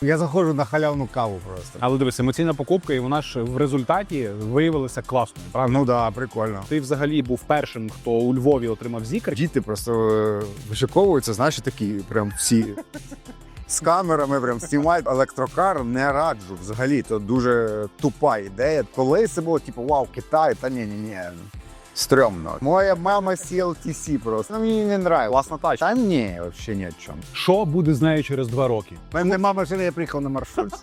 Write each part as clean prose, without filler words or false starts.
Я заходжу на халявну каву просто. Але дивись, емоційна покупка, і вона ж в результаті виявилася класною, правда? Ну да, прикольно. Ти взагалі був першим, хто у Львові отримав зікр. Діти просто вишиковуються, знаєш, такі прям всі з камерами прям знімають. Електрокар не раджу взагалі, то дуже тупа ідея. Колись це було типу, вау, Китай, та ні. Стрьомно. Моя мама CLTC просто. Ну, мені не нравится. Класна тачка. Та ні, взагалі ні о чому. Що буде з нею через 2 роки? У мене нема машини, я приїхав на маршрутці.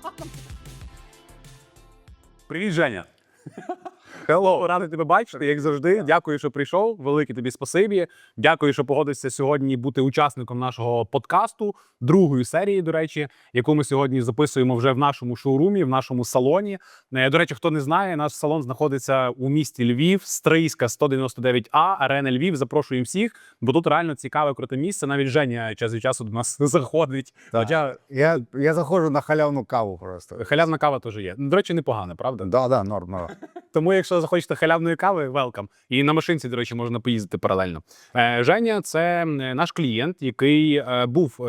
Привіт, Женя. Hello. Радий тебе бачити, як завжди. Дякую, що прийшов. Велике тобі спасибі. Дякую, що погодився сьогодні бути учасником нашого подкасту, другої серії, до речі, яку ми сьогодні записуємо вже в нашому шоурумі, в нашому салоні. До речі, хто не знає, наш салон знаходиться у місті Львів, Стрийська, 199А, Арена Львів. Запрошуємо всіх, бо тут реально цікаве, круте місце. Навіть Женя час від часу до нас заходить. Хоча Я заходжу на халявну каву просто. халявна кава теж є. До речі, непогано, правда? Да, норм. Тому, якщо захочете халявної кави, welcome. І на машинці, до речі, можна поїздити паралельно. Женя – це наш клієнт, який був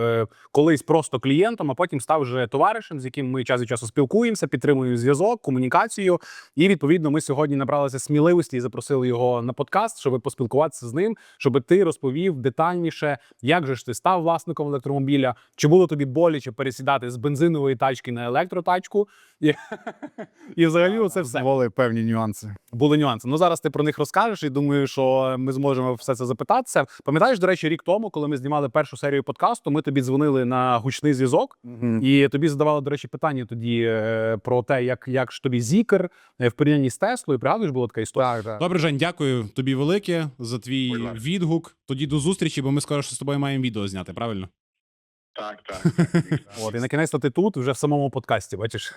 колись просто клієнтом, а потім став вже товаришем, з яким ми час від часу спілкуємося, підтримуємо зв'язок, комунікацію. І, відповідно, ми сьогодні набралися сміливості і запросили його на подкаст, щоб поспілкуватися з ним, щоб ти розповів детальніше, як же ж ти став власником електромобіля, чи було тобі боляче пересідати з бензинової тачки на електротачку. І взагалі це все. Були певні нюанси. Були нюанси. Ну, зараз ти про них розкажеш, і думаю, що ми зможемо все це запитатися. Пам'ятаєш, до речі, рік тому, коли ми знімали першу серію подкасту, ми тобі дзвонили на гучний зв'язок, і тобі задавали, до речі, питання тоді про те, як ж тобі зікр в порівнянні з Теслою. Пригадуєш, була така історія? Так. Добре, Жень, дякую тобі велике за твій відгук. Тоді до зустрічі, бо ми скоро з тобою маємо відео зняти, правильно? Так. От, і накінець-то ти тут, вже в самому подкасті, бачиш?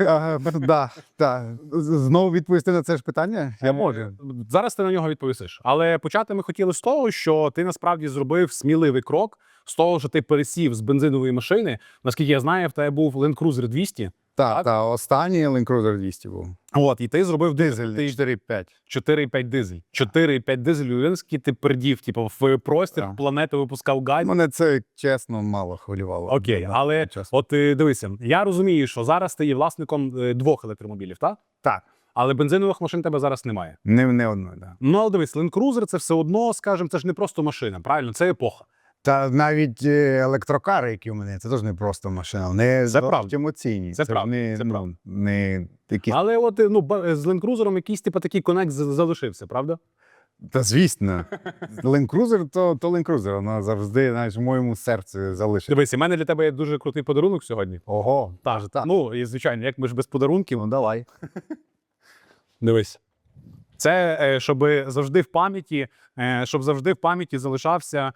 Так. Знову відповісти на це ж питання? Я можу. Зараз ти на нього відповісиш. Але почати ми хотіли з того, що ти насправді зробив сміливий крок, з того, що ти пересів з бензинової машини. Наскільки я знаю, в тебе був Land Cruiser 200. Так, останній Land Cruiser 200 був. От, і ти зробив Дизельний, 4,5. 4,5 дизель. 4,5 дизель, Уленський ти пердів, типу, в простір Так. планети випускав гайд. Мене це, чесно, мало хвилювало. Окей, але чесно. от дивися, я розумію, що зараз ти є власником 2 електромобілів, так? Так. Але бензинових машин тебе зараз немає. Не одної, так. Ну, але дивись, Land Cruiser – це все одно, скажімо, це ж не просто машина, правильно? Це епоха. Та навіть електрокари, які у мене, це теж не просто машина. Вони Це правда. емоційні. Це правда, Не, це правда. не такі. Але от з Land Cruiser якийсь типу такий конект залишився, правда? Та звісно. Land Cruiser то Land Cruiser, воно завжди, знаєш, в моєму серці залишиться. Дивись, у мене для тебе є дуже крутий подарунок сьогодні. Ого. Так. Ну, і звичайно, як ми ж без подарунків. Ну, давай. Дивись. Це щоб завжди в пам'яті залишався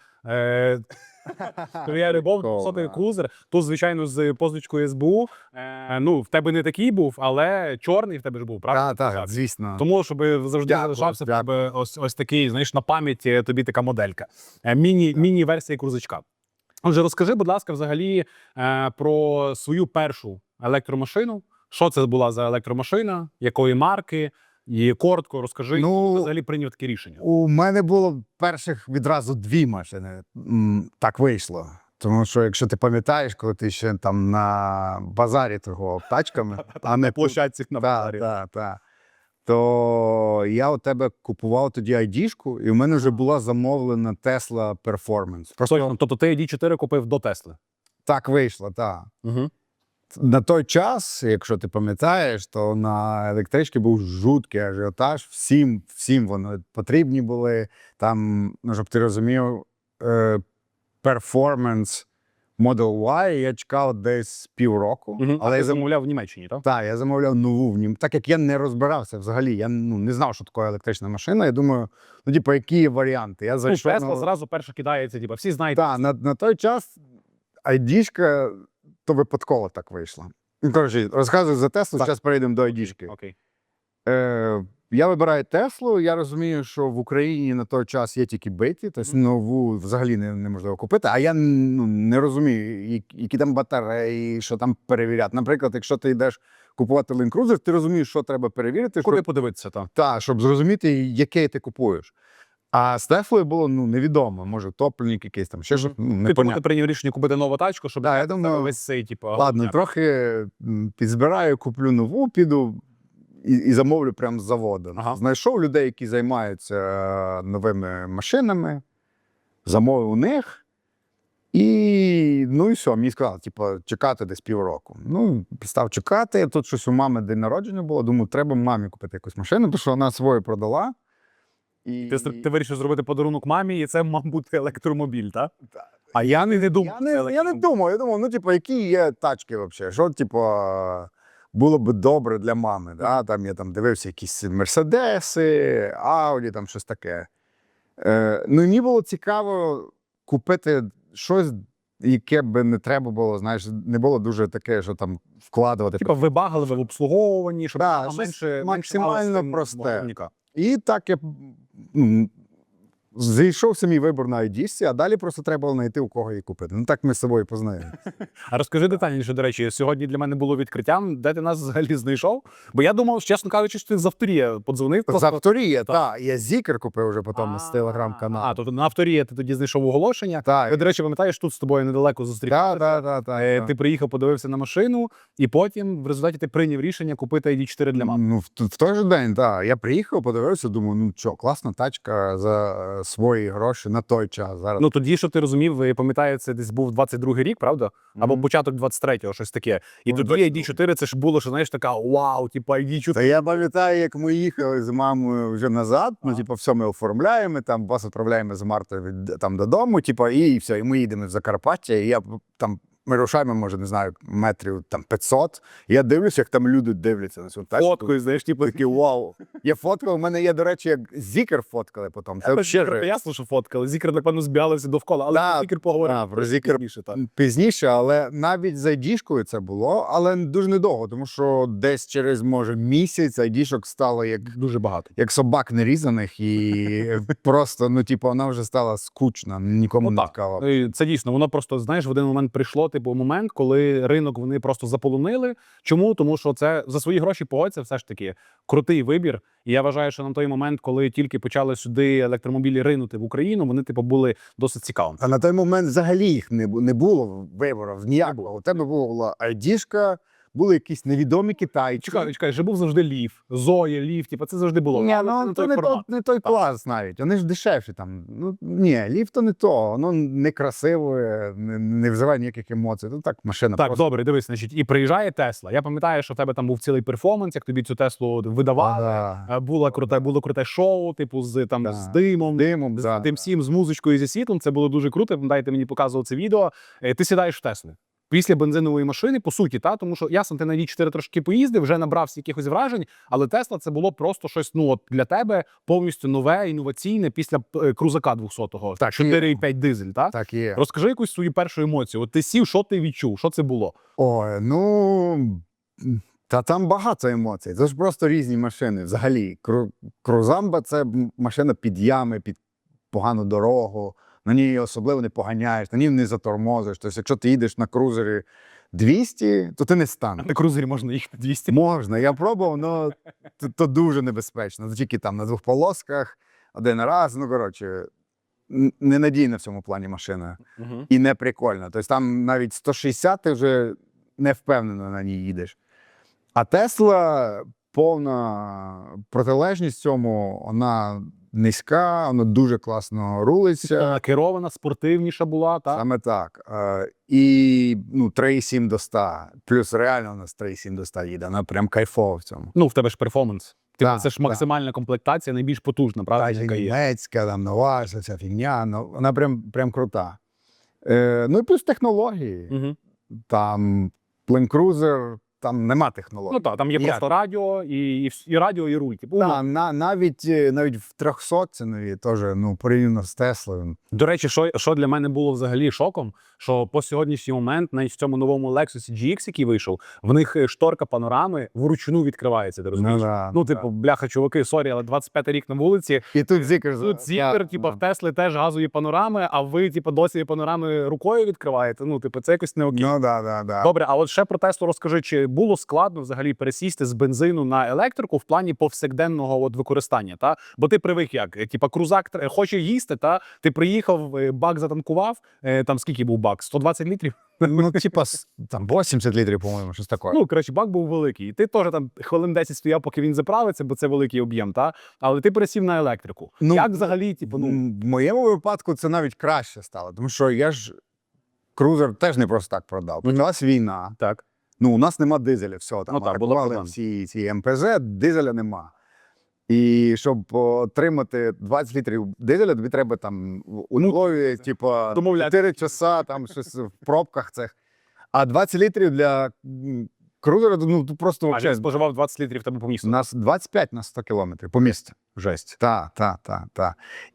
твоя любов, 200-й крузер. Тут, звичайно, з позначкою СБУ. Ну, в тебе не такий був, але чорний в тебе ж був, правда? Так, звісно. Тому, щоб завжди залишався в тебе ось такий, знаєш, на пам'яті тобі така моделька. Міні-версія крузачка. Отже, розкажи, будь ласка, взагалі про свою першу електромашину. Що це була за електромашина, якої марки? І коротко розкажи, як ти взагалі прийняв таке рішення. У мене було перших відразу 2 машини. Так вийшло. Тому що, якщо ти пам'ятаєш, коли ти ще там на базарі торгував тачками, а не площадці на базарі. Так. То я у тебе купував тоді ID-шку, і у мене вже була замовлена Tesla Performance. Просто, тобто ти ID4 купив до Тесли? Так вийшло, так. Угу. На той час, якщо ти пам'ятаєш, то на електричці був жуткий ажіотаж. Всім вони потрібні були. Там, ну, щоб ти розумів, Performance Model Y я чекав десь півроку. Але я замовляв в Німеччині, так? Так, я замовляв нову в нім. Так як я не розбирався взагалі, я не знав, що таке електрична машина. Я думаю, по які є варіанти. Я зайшов, Тесла зразу перша кидається, всі знають. Так, на той час ID-шка то випадково так вийшло. Коротше, розказую за Теслу, зараз перейдемо до ID-шки. Окей. Я вибираю Теслу, я розумію, що в Україні на той час є тільки биті, тобто нову взагалі неможливо купити, а я не розумію, які там батареї, що там перевіряти. Наприклад, якщо ти йдеш купувати Land Cruiser, ти розумієш, що треба перевірити. Куди подивитися, так? Так, щоб зрозуміти, яке ти купуєш. А з Теслою було невідомо. Може, топливник якийсь там, ще щось. Тому ти Непонятно. прийняв рішення купити нову тачку, щоб Да, я думаю, весь цей, ладно, трохи підзбираю, куплю нову, піду і замовлю прямо з заводу. Ага. Знайшов людей, які займаються новими машинами, замовив у них. І все, мені сказали, чекати десь півроку. Став чекати. Тут щось у мами день народження було. Думаю, треба мамі купити якусь машину, тому що вона свою продала. І... Ти вирішив зробити подарунок мамі, і це мав бути електромобіль, так? А я не думав. Я не думав. думав. Я думав, які є тачки взагалі. Що, було б добре для мами. Да? Там я дивився якісь Мерседеси, Ауді, там щось таке. Мені було цікаво купити щось, яке б не треба було, знаєш, не було дуже таке, що там вкладувати. Вибагливе в обслуговуванні, щоб Да, воно щось менше максимально мало просте. вагонника. І так я зійшовся мій вибір на ID, а далі просто треба було знайти, у кого її купити. Так ми з собою познайомилися. А розкажи детальніше, до речі, сьогодні для мене було відкриттям, де ти нас взагалі знайшов? Бо я думав, чесно кажучи, що ти з Авторія подзвонив. З Авторія, так. Я Зікер купив вже потім з телеграм-каналу. Тобто на Авторія ти тоді знайшов оголошення. Так. Я, до речі, пам'ятаєш, тут з тобою недалеко зустрічалися. Так. Ти приїхав, подивився на машину, і потім в результаті ти прийняв рішення купити ID4 для мами. В той же день, так. Я приїхав, подивився, думаю, класна тачка за свої гроші на той час. Зараз. Тоді, що ти розумів, я пам'ятаю, це десь був 22-й рік, правда? Або початок 23-го, щось таке. І тоді ID4 це ж було, що, знаєш, така вау, ID4. Та я пам'ятаю, як ми їхали з мамою вже назад, все ми оформляємо, там вас відправляємо з Мартою додому, і все, і ми їдемо в Закарпаття, і я там ми рушаємо, може, не знаю, метрів 500. І я дивлюся, як там люди дивляться на цю тачку. Фоткою, знаєш, Такий вау. Я фоткав, у мене є, до речі, як Зікер фоткали потім. Це Зікер, ясно, що фоткали. Зікер, напевно, збігалися довкола, але про Зікер поговоримо. Про Зікер пізніше, але навіть з айдішкою це було, але дуже недовго, тому що десь через, може, місяць айдішок стало як дуже багато. Як собак нерізаних, і просто, вона вже стала скучна, нікому не цікава. Це дійсно, воно просто, знаєш, в один момент прийшло, момент, коли ринок вони просто заполонили. Чому? Тому що це за свої гроші, погодься, все ж таки крутий вибір. І я вважаю, що на той момент, коли тільки почали сюди електромобілі ринути в Україну, вони були досить цікавими. А на той момент взагалі їх не було виборів ніякого. У тебе була айдішка, були якісь невідомі китайці. Чекай, же був завжди Лів, Зоя, Лів, це завжди було. Ні, не той клас навіть, вони ж дешевші там. Лів то не то, воно не красиве, не визиває ніяких емоцій. Так, машина Так, просто... добре, дивись, значить, і приїжджає Тесла. Я пам'ятаю, що в тебе там був цілий перформанс, як тобі цю Теслу видавали. Було круте шоу, з димом, з тим всім, з музичкою, зі світлом. Це було дуже круто. Пам'ятаєте, мені показував це відео. Ти сідаєш в Теслі. Після бензинової машини, по суті, тому що, ясно, ти на ID4 трошки поїздив, вже набрався якихось вражень, але Тесла це було просто щось, для тебе повністю нове, інноваційне після крузака 200-го. 4,5 дизель, так? Так є. Розкажи якусь свою першу емоцію. Ти сів, що ти відчув? Що це було? Ой, та там багато емоцій. Це ж просто різні машини. Взагалі, Крузамба – це машина під ями, під погану дорогу. На ній особливо не поганяєш, на ній не затормозиш. Тобто, якщо ти їдеш на крузері 200, то ти не станеш. На крузері можна їхати 200? Можна. Я пробував, але то дуже небезпечно. Тільки там на двох полосках, один раз. Ненадійна в цьому плані машина. І не прикольна. Тобто там навіть 160 ти вже не впевнено на ній їдеш. А Тесла повна протилежність цьому, вона низька, вона дуже класно рулиться. Керована, спортивніша була, так? Саме так. І 3,7 до 100. Плюс реально у нас 3,7 до 100 їде. Вона прям кайфова в цьому. В тебе ж перформанс. Це ж максимальна комплектація, найбільш потужна, правда? Та німецька, там нова, ця фігня. Вона прям крута. І плюс технології. Там Land Cruiser, там нема технологій. Там є просто радіо, і радіо, і руль. Навіть в 300 цінові теж, порівняно з Теслою. До речі, що для мене було взагалі шоком, що по сьогоднішній момент, навіть в цьому новому Lexus GX, який вийшов, в них шторка панорами вручну відкривається, ти розумієш? Бляха, чуваки, сорі, але 25-й рік на вулиці. І тут Зікер. В Тесли теж газові панорами, а ви, досі панорами рукою відкриваєте. Це якось не окей. Да. Добре, а от ще про Теслу розкажи, чи було складно взагалі пересісти з бензину на електрику в плані повсякденного от використання? Та? Бо ти привик як? Типа крузак хоче їсти, та? Ти приїхав, бак затанкував, там скільки був бак? 120 літрів? Ну, типа, там 80 літрів, по-моєму, щось таке. Ну, коротше, бак був великий. І ти теж там хвилин 10 стояв, поки він заправиться, бо це великий об'єм, та? Але ти пересів на електрику. Ну, Як взагалі, типу, ну... В моєму випадку це навіть краще стало, тому що я ж крузер теж не просто так продав. Почалась війна. Так. Ну, у нас нема дизеля, все, там Ну, так, було арендували проблема. всі ці МПЗ, дизеля нема. І щоб отримати 20 літрів дизеля, тобі треба там у Львові, типа, домовляти. 4 часа, там щось в пробках цих. А 20 літрів для крузера, ну, просто А він взагалі. споживав 20 літрів тебе по місту. У нас 25 на 100 кілометрів по місту. Жесть. Так.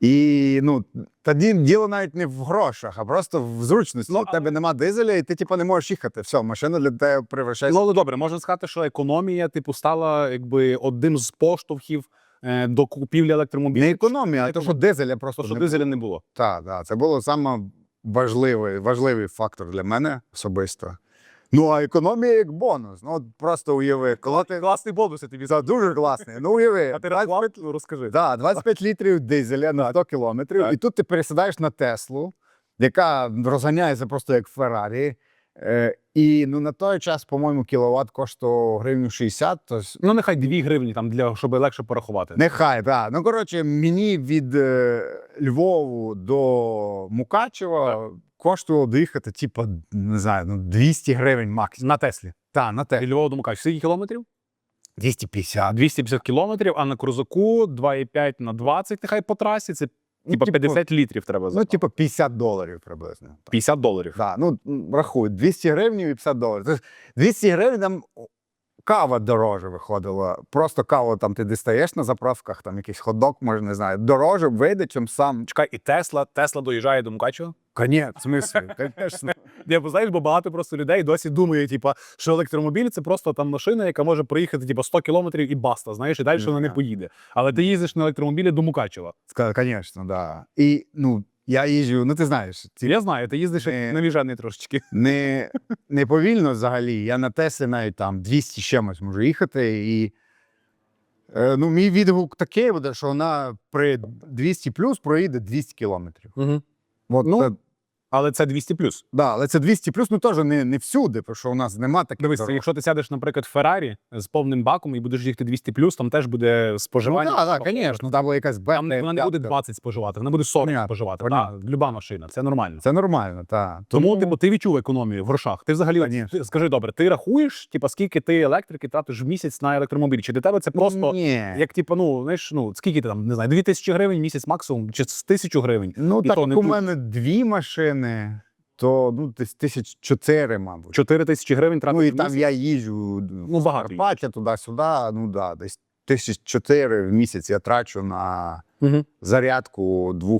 І ну, тоді діло навіть не в грошах, а просто в зручності. Ну, У тебе нема дизеля, і ти типу, не можеш їхати. Все, машина для тебе превращається. Ну, але добре, можна сказати, що економія, типу, стала якби одним з поштовхів до купівлі електромобілів. Не економія, а то, що дизеля просто То, що не дизеля не було. Так. Це було саме важливий фактор для мене особисто. Ну, а економія як бонус. Ну, от просто уяви, коли ти... Класний бонус, я тобі Це дуже класний. Ну, уяви. А ти рахував? Ну, розкажи. Да, 25 літрів дизеля на 100 кілометрів, Так. і тут ти пересідаєш на Теслу, яка розганяється просто як Феррарі. І ну, на той час, по-моєму, кіловат коштував гривню 60. То... Ну, нехай 2 гривні, там, щоб легше порахувати. Нехай, так. Ну, коротше, мені від Львову до Мукачева коштувало доїхати, типу, не знаю, ну, 200 гривень максимум. На Теслі. Так, на те. Від Львова до Мукачева. Скільки кілометрів? 250. 250 кілометрів, а на крузаку 2,5 на 20, нехай по трасі, це типа 50 літрів треба Ну, заправити. типу, $50 приблизно. $50. Да, ну, рахуй, 200 гривень і $50. Тобто 200 гривень там кава дороже виходила. Просто каву там ти дістаєш на заправках, там якийсь хот-дог, може, не знаю, дороже вийде, чим сам. Чекай, і Тесла доїжджає до Мукачева? Конечно, в смислі, звісно. Я знаєш, бо багато просто людей досі думає, типа, що електромобіль це просто там машина, яка може проїхати типа 100 кілометрів і баста, знаєш, і далі вона не поїде. Але ти їздиш на електромобілі до Мукачева. Звісно, да. І, ну, я їжджу, ну, ти знаєш, Я знаю, ти їздиш як навіжений трошечки. не повільно взагалі. Я на Теслі навіть там 200 з чимось можу їхати. І, ну, мій відгук такий буде, що вона при 200 плюс проїде 200 кілометрів. Угу. От, Ну, але це 200+. да, але це 200 плюс, ну теж не всюди, тому що у нас нема таких. Дивись, дорог. якщо ти сядеш, наприклад, в Феррарі з повним баком і будеш їхати 200+, там теж буде Ну, споживання. так, звісно, там була якась Там бета. вона не буде 20 споживати, вона буде 40 Понятно, споживати. понятно. Так, люба машина, це нормально. Це нормально, так. Тому, типу, ти відчув економію в грошах. Ти взагалі, Конечно. скажи, добре, ти рахуєш, типу, скільки ти електрики тратиш в місяць на електромобіль? Чи для тебе це просто, Ні. як, типу, ну, знаєш, ну, скільки ти там, не знаю, 2000 гривень в місяць максимум, чи 1000 гривень? Ну, І так то не у тут. мене 2 машини, то ну, десь 1004, мабуть. 4000 гривень тратиш Ну, і в там місяць? я їжджу в багато Карпаття, туди-сюди, ну, да, десь 1004 в місяць я трачу на Угу. зарядку 2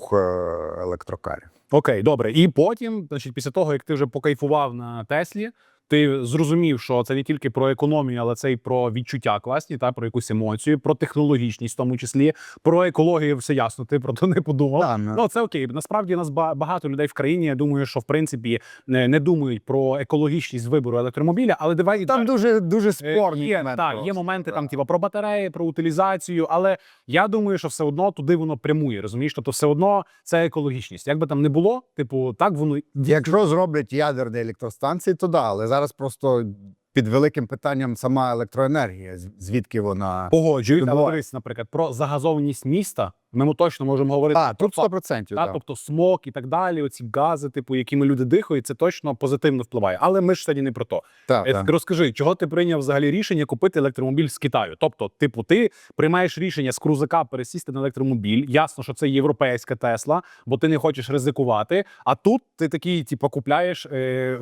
електрокарів. Окей, добре. І потім, значить, після того, як ти вже покайфував на Теслі, ти зрозумів, що це не тільки про економію, але це й про відчуття класні, та про якусь емоцію, про технологічність, в тому числі, про екологію, все ясно. Ти про то не подумав. Да, Ну, це окей. Насправді нас багато людей в країні. Я думаю, що в принципі не думають про екологічність вибору електромобіля, але давай Там дуже спорні є, моменти. так, є просто, моменти да. там, типу, про батареї, про утилізацію, але я думаю, що все одно туди воно прямує. Розумієш, тобто все одно це екологічність. Як би там не було, типу, так воно Якщо зроблять ядерні електростанції, то да, але зараз просто під великим питанням сама електроенергія, звідки вона. погоджують. Але Буває. дивись, наприклад, про загазованість міста ми точно можемо говорити. А, тут 100%. Та, Да. тобто смог і так далі, оці гази, типу, якими люди дихають, це точно позитивно впливає. Але ми ж сьогодні не про то. Так. Розкажи, чого ти прийняв взагалі рішення купити електромобіль з Китаю? Тобто, типу, ти приймаєш рішення з крузака пересісти на електромобіль. Ясно, що це європейська Тесла, бо ти не хочеш ризикувати. А тут ти такий, типу, купляєш,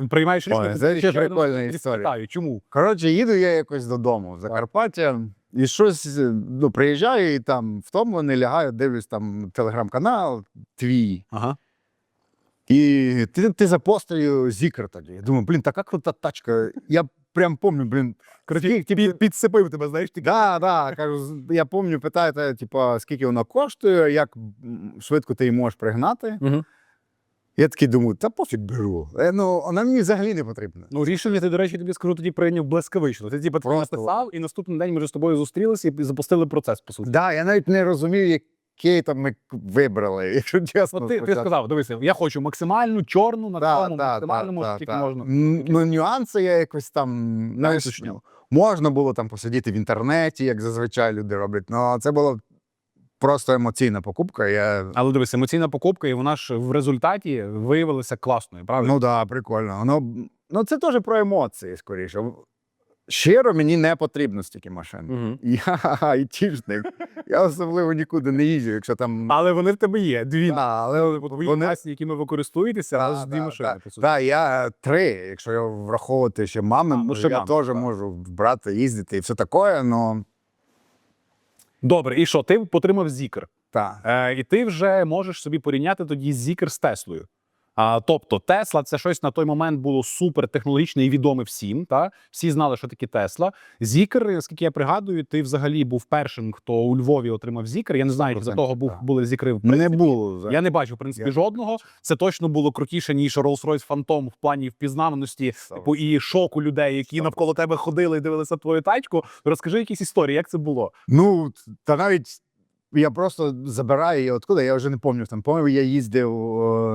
приймаєш рішення. Ой, купити це ще ще одну прикольна з історія. Китаю. Чому? Коротше, їду я якось додому в Закарпаття, і щось, ну, приїжджаю, і там втомлений, лягаю, дивлюсь там телеграм-канал твій. Ага. І ти запостив Зікр тоді. Я думаю, блін, така крута тачка. Я прям пам'ятаю, блін. Підсипив тебе, знаєш, ти. Да, кажу, я пам'ятаю, питаєте, типу, скільки вона коштує, як швидко ти її можеш пригнати. Угу. Я такий думаю, та пофіг беру. Ну, вона мені взагалі не потрібна. Ну, рішення ти, до речі, тобі скажу, тоді прийняв блискавично. Ти типу Просто. написав, і наступний день ми вже з тобою зустрілися і запустили процес, по суті. Да, я навіть не розумів, який там ми вибрали, якщо чесно. От ти спочатку. сказав, дивися, я хочу максимальну чорну на Да, тому, да, максимальному, да, скільки да. можна. Ну, нюанси я якось там Не знаєш, уточняв. можна було там посидіти в інтернеті, як зазвичай люди роблять. Ну, це було просто емоційна покупка. Але дивись, емоційна покупка, і вона ж в результаті виявилася класною, правда? Ну так, да, прикольно. Ну, це теж про емоції, скоріше. Щиро, мені не потрібно стільки машин. Угу. Я айтішник. Я особливо нікуди не їжджу, якщо там. Але вони в тебе є, дві. Да, але Твої вони... власні, якими ви користуєтеся, але ж дві машини, по суті. Так, я 3, якщо я враховувати ще мами, ну, ще я мами, теж так. можу брати, їздити і все таке, але Добре, і що, ти отримав Зікр. так. І ти вже можеш собі порівняти тоді Зікр з Теслою. Тобто Тесла це щось на той момент було супер технологічне і відоме всім. Та? Всі знали, що таке Тесла. Зікр, наскільки я пригадую, ти взагалі був першим, хто у Львові отримав Зікр. Я не знаю, чи за того були Зікри в принципі. Не було. Я не бачив, в принципі, жодного. Це точно було крутіше, ніж Rolls-Royce Phantom в плані впізнаваності типу, і шоку людей, які навколо тебе ходили і дивилися твою тачку. Розкажи якісь історії, як це було? Ну, та навіть я просто забираю її откуда, я вже не пам'ятаю. Там, по-моєму, я їздив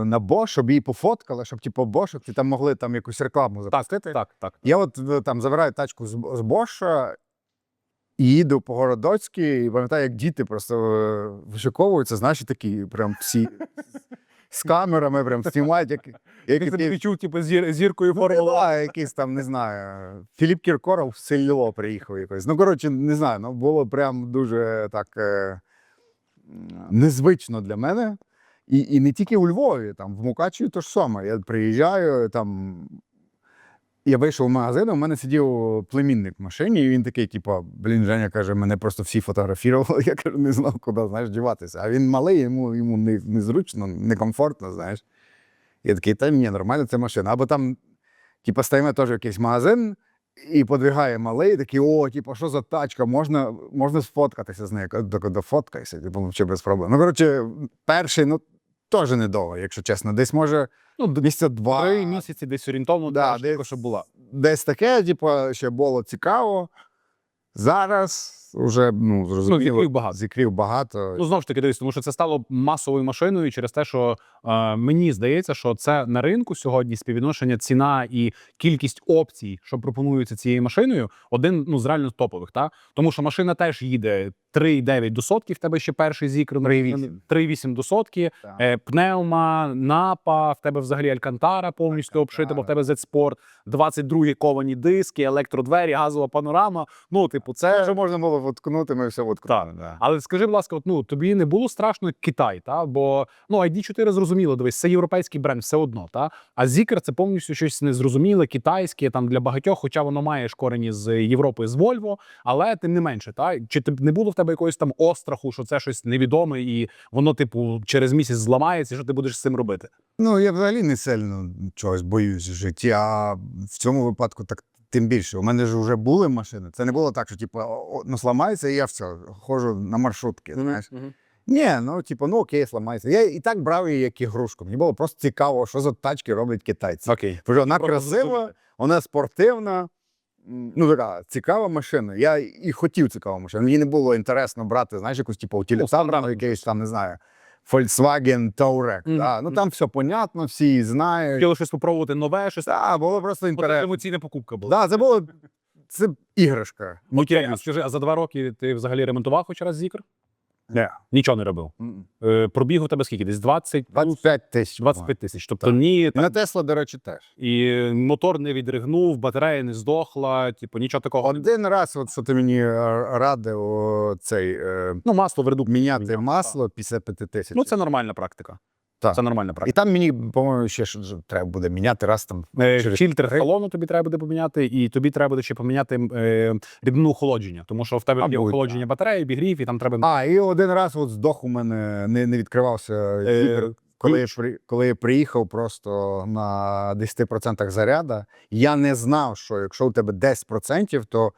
на Bosch, щоб її пофоткали, щоб типу Bosch, там могли там якусь рекламу запустити. Так. Я от там забираю тачку з Bosch і їду по Городоцькій, і пам'ятаю, як діти просто вишиковуються, знаєш, такі прям всі з камерами прям знімають, Ти себе відчув, типу, зіркою Формули. якийсь там, не знаю, Філіп Кіркоров в село приїхав якось. Ну, коротше, не знаю, ну було прям дуже так незвично для мене. І не тільки у Львові, там, в Мукачеві то ж саме. Я приїжджаю, там, я вийшов в магазин, у мене сидів племінник в машині, і він такий, типу, блін, Женя каже, мене просто всі фотографували, я кажу, не знав, куди, знаєш, діватися. А він малий, йому незручно, некомфортно, знаєш. Я такий, та ні, нормально, це машина. Або там, типу, стаємо теж в якийсь магазин, і подвигає малий, такий, о, типу, що за тачка, можна сфоткатися з нею. Дофоткайся, типу, взагалі без проблем. Ну, коротше, перший, ну, теж недовго, якщо чесно. Десь, може, місяця 2. 3 місяці десь орієнтовно, Да, десь, що була. Десь таке, типу, ще було цікаво. Зараз вже, ну, зрозуміло, зікрів багато. Зікрів багато. Ну, знову ж таки, дивись, тому що це стало масовою машиною через те, що мені здається, що це на ринку сьогодні співвідношення ціна і кількість опцій, що пропонуються цією машиною, один ну, з реально топових. Та? Тому що машина теж їде 3,9 до сотки, в тебе ще перший Зікр, 3,8 до сотки, пневма, напа, в тебе взагалі Алькантара повністю обшита, бо в тебе Z-Sport, 22 ковані диски, електродвері, газова панорама. Ну, типу, це вже можна було воткнути, ми все воткнули. Да. Але скажи, будь ласка, от, ну, тобі не було страшно Китай, та? Бо ну, ID4 зрозуміло, дивись, це європейський бренд все одно, та? А Zikr це повністю щось незрозуміле, китайське, там для багатьох, хоча воно має ж корені з Європи, з Volvo, але тим не менше, та? Чи не було в тебе якогось там остраху, що це щось невідоме і воно, типу, через місяць зламається, і що ти будеш з цим робити? Ну, я взагалі не сильно чогось боюсь в житті, а в цьому випадку так тим більше. У мене ж вже були машини. Це не було так, що типу, ну, сламається, і я все, ходжу на маршрутки, знаєш. Ні, ну, типу, ну окей, сламається. Я і так брав її як ігрушку. Мені було просто цікаво, що за тачки роблять китайці. Окей. Вона красива, вона спортивна, ну, така цікава машина. Я і хотів цікаву машину. Мені не було інтересно брати, знаєш, якусь, типу, утилітарну, якийсь там, не знаю, Volkswagen Touareg. Да. Ну, там все понятно, всі знають. Хотіли щось спробувати нове, щось. Так, було просто Це інтересно. емоційна покупка була. Да, це іграшка. Окей, а скажи, а за 2 роки ти взагалі ремонтував хоч раз Zikr? Не. Нічого не робив. Пробіг у тебе скільки? Десь 20? 25 тисяч. 25 тисяч. Тобто Так. ні, І на Тесла, до речі, теж. і мотор не відригнув, батарея не здохла, типу нічого такого. Один раз, от що ти мені радив, Ну, масло в редукторі. міняти масло після 5 тисяч. Ну, це нормальна практика. Так. Це нормальна І практика. там мені, по-моєму, ще ж треба буде міняти раз там. через Фільтр 3. салону тобі треба буде поміняти, і тобі треба буде ще поміняти рідину охолодження, тому що в тебе є Мабуть, охолодження батареї, обігрів, і там треба... А, і один раз от здох у мене, не відкривався зіпер, коли я приїхав просто на 10% заряду. Я не знав, що якщо у тебе 10%, то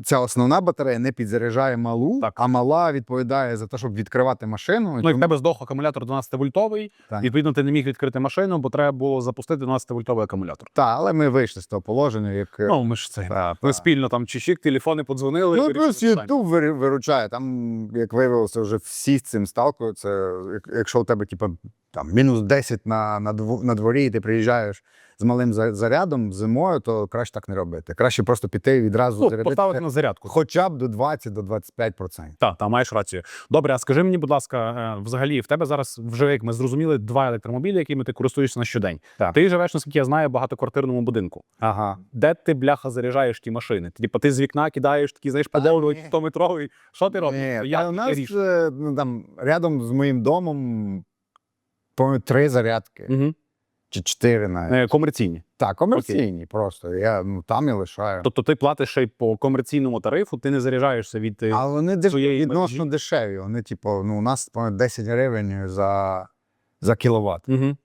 ця основна батарея не підзаряджає малу, Так. а мала відповідає за те, щоб відкривати машину. Ну, і в тебе здох акумулятор 12-вольтовий, Так. відповідно, ти не міг відкрити машину, бо треба було запустити 12-вольтовий акумулятор. Так, але ми вийшли з того положення, як Ну, ми ж це. та, Ми та. спільно там чик, телефони подзвонили. і Ну, вирішили плюс питання. YouTube виручає. Там, як виявилося, вже всі з цим сталкуються. Якщо у тебе, типу, там, мінус 10 на дворі, і ти приїжджаєш з малим зарядом зимою, то краще так не робити. Краще просто піти і відразу Ну, зарядити поставити на зарядку. хоча б до 20-25%. Так, маєш рацію. Добре, а скажи мені, будь ласка, взагалі, в тебе зараз вже, як ми зрозуміли, 2 електромобілі, якими ти користуєшся на щодень. Так. Ти живеш, наскільки я знаю, в багатоквартирному будинку. Ага. Де ти, бляха, заряджаєш ті машини? Типа ти з вікна кидаєш такий, знаєш, подовжують ні. 100-метровий. Що ти робиш? Ні, Як у ти нас рішиш? ну, там, рядом з моїм домом, по-моєму, 3 зарядки. Мгм. Чи 4 навіть. Комерційні. Так, комерційні просто. Я там і лишаю. Тобто ти платиш ще й по комерційному тарифу, ти не заряджаєшся від А вони своєї відносно мережі? дешеві. Вони, типу, ну, у нас по-моєму, 10 гривень за кіловат. Угу.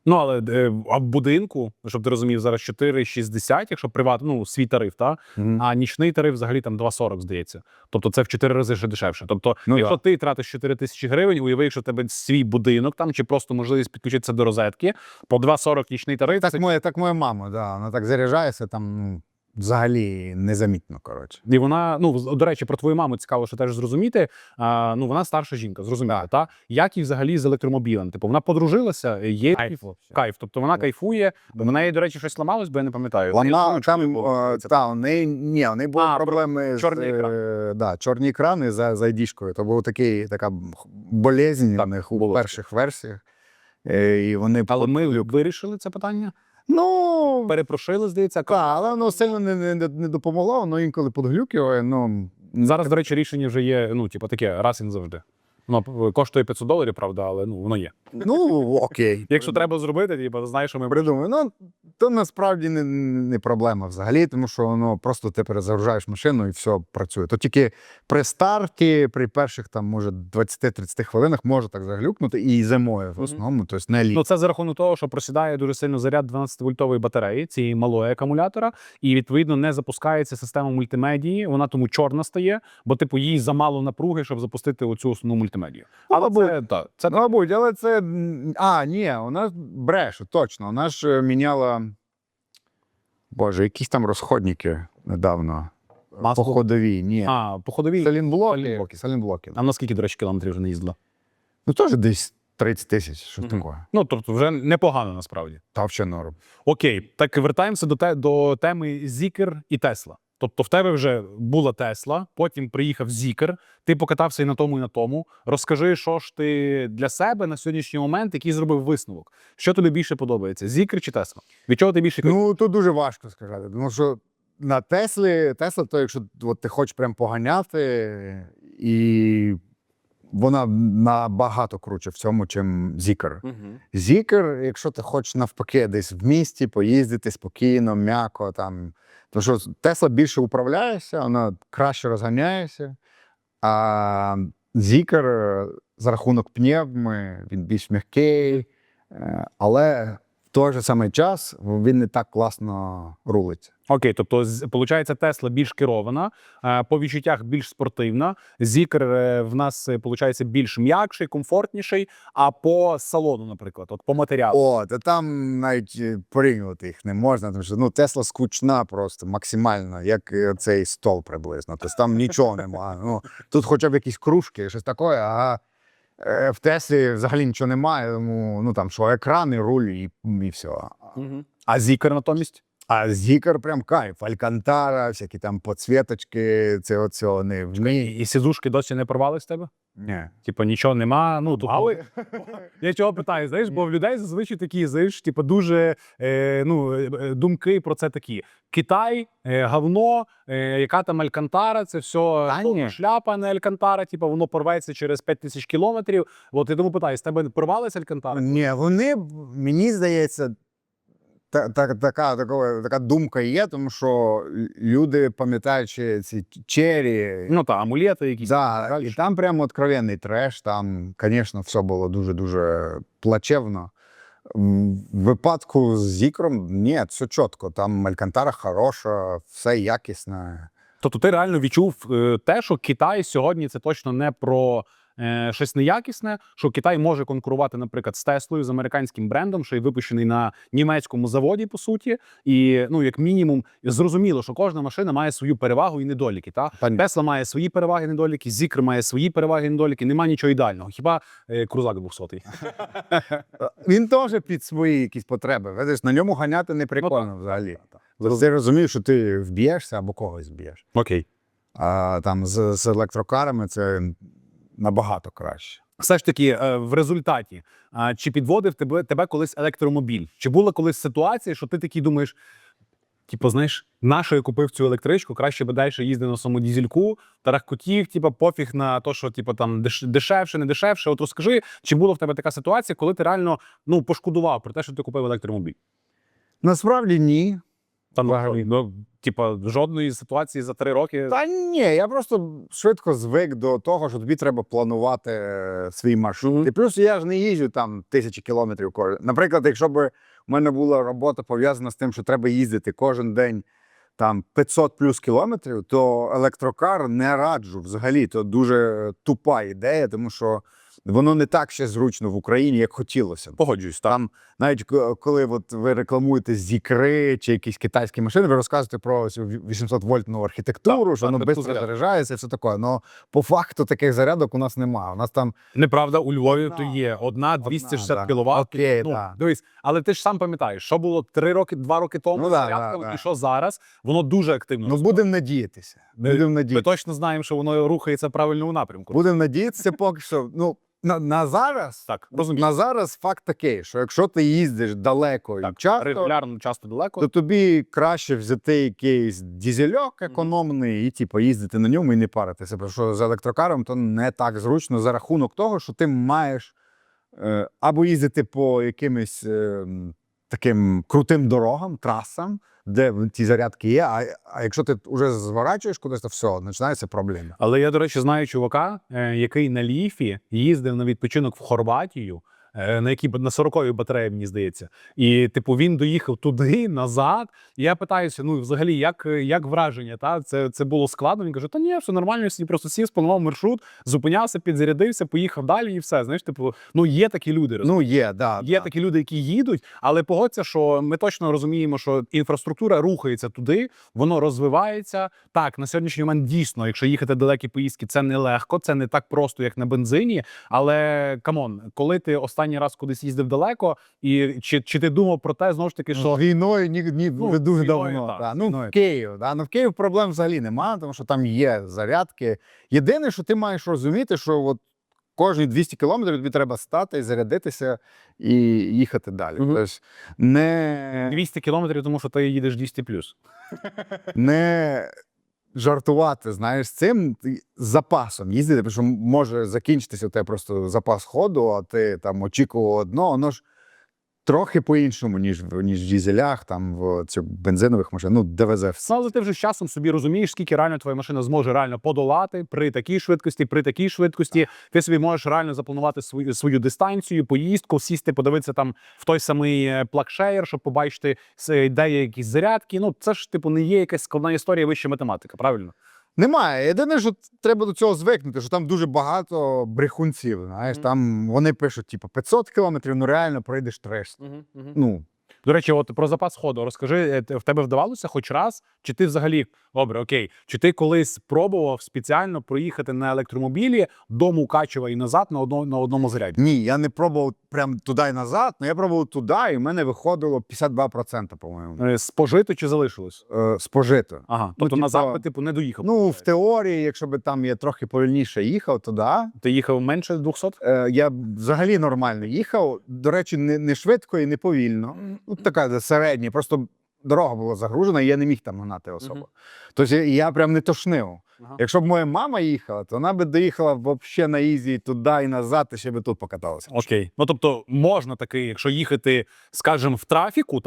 Ну, але а в будинку, щоб ти розумів, зараз 4,60, якщо ну, свій тариф, та? А нічний тариф взагалі там 2,40, здається. Тобто це в 4 рази ще дешевше. Тобто, Ну, якщо да. ти тратиш 4 тисячі гривень, уяви, якщо в тебе свій будинок там, чи просто можливість підключитися до розетки, по 2,40 нічний тариф, це... Так моя мама, да, вона так заряджається, там ну, взагалі незамітно, коротше. І вона, ну, до речі, про твою маму цікаво, що теж зрозуміти. Ну, вона старша жінка, зрозуміло, та? Як і взагалі з електромобілем? Типу, вона подружилася, є кайф. Тобто вона кайфує. В неї, до речі, щось ламалось, бо я не пам'ятаю. Вона там, у неї були проблеми чорний з чорні екрани за ID-шкою. То був така болезнь у них у було перших версіях. І вони Але ми вирішили це питання. Ну, Перепрошили, здається. але воно сильно не допомогло, воно інколи подглюкує. Ну, Зараз, до речі, рішення вже є, ну, типу, таке, раз і назавжди. Ну, коштує $500, правда, але ну, воно є. ну окей. Якщо треба зробити, типу, знаєш, що ми... Придумаю. Ну, то насправді не проблема взагалі, тому що воно просто ти перезагружаєш машину і все працює. То тільки при старті, при перших там, може, 20-30 хвилинах може так заглюкнути і зимою в основному, тобто не літ. Ну, це за рахунок того, що просідає дуже сильно заряд 12-вольтової батареї, цієї малої акумулятора, і, відповідно, не запускається система мультимедії, вона тому чорна стає, бо, типу, їй замало напруги, щоб запустити оцю основну мультимедію. Але це Ну, мабуть, але це... ні, вона бреше, точно. Вона ж міняла... Боже, якісь там розходники недавно. Масло? По ходовій, ні. по ходовій. Салінблоки. А на скільки, до речі, кілометрів вже не їздила? Ну, теж десь 30 тисяч, що таке. Ну, тобто, вже непогано, насправді. Та взагалі норм. Окей, так вертаємося до теми Зікер і Тесла. Тобто в тебе вже була Тесла, потім приїхав Зікер, ти покатався і на тому, і на тому. Розкажи, що ж ти для себе на сьогоднішній момент, який зробив висновок. Що тобі більше подобається, Зікер чи Тесла? Від чого ти більше... Ну, тут дуже важко сказати, тому що на Тесла, то якщо от, ти хочеш прям поганяти, і вона набагато круче в цьому, чим Зікер. Зікер, якщо ти хочеш навпаки десь в місті поїздити спокійно, м'яко, там. Тому що Тесла більше управляється, вона краще розганяється, а Зікер за рахунок пневми, він більш м'який, але в той же самий час він не так класно рулить. Окей, тобто, виходить, Тесла більш керована, по відчуттях більш спортивна, Зікер в нас, виходить, більш м'якший, комфортніший, а по салону, наприклад, от по матеріалу. О, та там навіть порівнювати їх не можна, тому що Тесла скучна просто максимально, як цей стол приблизно. Тобто там нічого немає. Ну, тут хоча б якісь кружки, щось таке, а в Теслі взагалі нічого немає. Тому, ну там що, екрани, руль і все. А Зікер натомість? А Зікер прям кайф. Алькантара, всякі там подсвіточки, цього не вміє. І сідушки досі не порвали з тебе? Ні. Типу, нічого нема, ну, тут... Я чого питаю, знаєш, бо в людей зазвичай такі, знаєш, типу, дуже думки про це такі. Китай, говно, яка там Алькантара, це все шляпа, не Алькантара, типу, воно порветься через 5000 кілометрів. От я тому питаю, з тебе порвалась Алькантара? Ні, вони, мені здається, така думка є, тому що люди, пам'ятаючи ці чері, Ну так, амулети якісь. да, і там прямо откровенний треш, там, звісно, все було дуже-дуже плачевно. В випадку з Зікром, ні, все чітко, там Алькантара хороша, все якісне. Тобто ти реально відчув те, що Китай сьогодні це точно не про щось неякісне, що Китай може конкурувати, наприклад, з Теслою, з американським брендом, що й випущений на німецькому заводі, по суті. І, ну, як мінімум, зрозуміло, що кожна машина має свою перевагу і недоліки. Та? Тесла має свої переваги і недоліки, Зікр має свої переваги і недоліки, немає нічого ідеального. Хіба Крузак 200-й. Він теж під свої якісь потреби. Видиш, на ньому ганяти не прикольно взагалі. Ти розумієш, що ти вб'єшся або когось вб'єш. Окей. А там з електрокарами це набагато краще. Все ж таки, в результаті, чи підводив тебе колись електромобіль? Чи була колись ситуація, що ти такий думаєш, типу, знаєш, нащо я купив цю електричку, краще би далі їздив на самому дізельку, тарахкотів, типу, пофіг на те, що типу, там дешевше, не дешевше. От розкажи, чи була в тебе така ситуація, коли ти реально пошкодував про те, що ти купив електромобіль? Насправді ні. Типа, жодної ситуації за 3 роки. Та ні, я просто швидко звик до того, що тобі треба планувати свій маршрут. І плюс я ж не їжджу там 1000 кілометрів кожен. Наприклад, якщо б у мене була робота пов'язана з тим, що треба їздити кожен день там 500 плюс кілометрів, то електрокар не раджу взагалі. То дуже тупа ідея, тому що воно не так ще зручно в Україні, як хотілося. Погоджуюсь, так. Там, навіть коли от ви рекламуєте зікри чи якісь китайські машини, ви розказуєте про 800-вольтну архітектуру, Так, що воно швидко заряджається і все таке. Але по факту таких зарядок у нас немає. У нас там неправда, у Львові то є одна 260 кВт. Окей, дивись, але ти ж сам пам'ятаєш, що було 2 роки тому з зарядками, і що зараз, воно дуже активно. Ну, будемо надіятися. Ми точно знаємо, що воно рухається в правильному напрямку. Будемо надіятися поки що. Ну, на зараз, так, розумію. На зараз факт такий, що якщо ти їздиш далеко і часто, регулярно, часто далеко, то тобі краще взяти якийсь дізельок економний і типу, їздити на ньому і не паритися. Бо що з електрокаром то не так зручно за рахунок того, що ти маєш або їздити по якимось таким крутим дорогам, трасам, де ті зарядки є, а якщо ти вже зворачуєш кудись, то все, починаються проблеми. Але я, до речі, знаю чувака, який на Ліфі їздив на відпочинок в Хорватію, на якій на 40-й батареї, мені здається. І, типу, він доїхав туди, назад. І я питаюся, ну, взагалі, як враження, та? Це було складно? Він каже, та ні, все нормально, я собі просто сів, спланував маршрут, зупинявся, підзарядився, поїхав далі і все. Знаєш, типу, ну, є такі люди. Ну, є, да. Є такі люди, які їдуть, але погодься, що ми точно розуміємо, що інфраструктура рухається туди, воно розвивається. Так, на сьогоднішній момент дійсно, якщо їхати далекі поїздки, це нелегко, це не так просто, як на бензині, але, камон, коли ти останній раз кудись їздив далеко, і чи ти думав про те, знову ж таки, що... Війною дуже давно. Так, да. Ну, в Київ. Да. Ну, в Київ проблем взагалі немає, тому що там є зарядки. Єдине, що ти маєш розуміти, що от кожні 200 кілометрів тобі треба стати, зарядитися і їхати далі. Тобто не... 200 кілометрів, тому що ти їдеш 200+. Не жартувати, знаєш, з цим з запасом їздити, тому що може закінчитися у тебе просто запас ходу, а ти там очікував одно, воно ж трохи по-іншому, ніж в дізелях, там в цих бензинових машинах, ну, ДВЗ все. Але ти вже з часом собі розумієш, скільки реально твоя машина зможе реально подолати при такій швидкості, ти собі можеш реально запланувати свою дистанцію, поїздку, сісти, подивитися там в той самий плакшеєр, щоб побачити, де є якісь зарядки. Ну, це ж, типу, не є якась складна історія, вища математика, правильно? Немає. Єдине, що треба до цього звикнути, що там дуже багато брехунців, знаєш, там вони пишуть, типу, 500 кілометрів, ну реально пройдеш 300. Ну, до речі, от про запас ходу розкажи, в тебе вдавалося хоч раз? Чи ти взагалі, добре, окей, чи ти колись пробував спеціально проїхати на електромобілі до Мукачева і назад на одному заряді? Ні, я не пробував прям туди і назад, але я пробував туди, і в мене виходило 52%, по-моєму. Спожито чи залишилось? Спожито. Ага, тобто назад би, типу, не доїхав? Ну, в теорії, якщо би там я трохи повільніше їхав, то да. Ти їхав менше 200? Я взагалі нормально їхав. До речі, не швидко і не повільно. Ну, така середня. Просто дорога була загружена, і я не міг там гнати особо. Тобто я прям не тошнив. Якщо б моя мама їхала, то вона би доїхала взагалі на ізі туди і назад, і ще би тут покаталася. Окей. Ну, тобто, можна таки, якщо їхати, скажімо, в трафіку,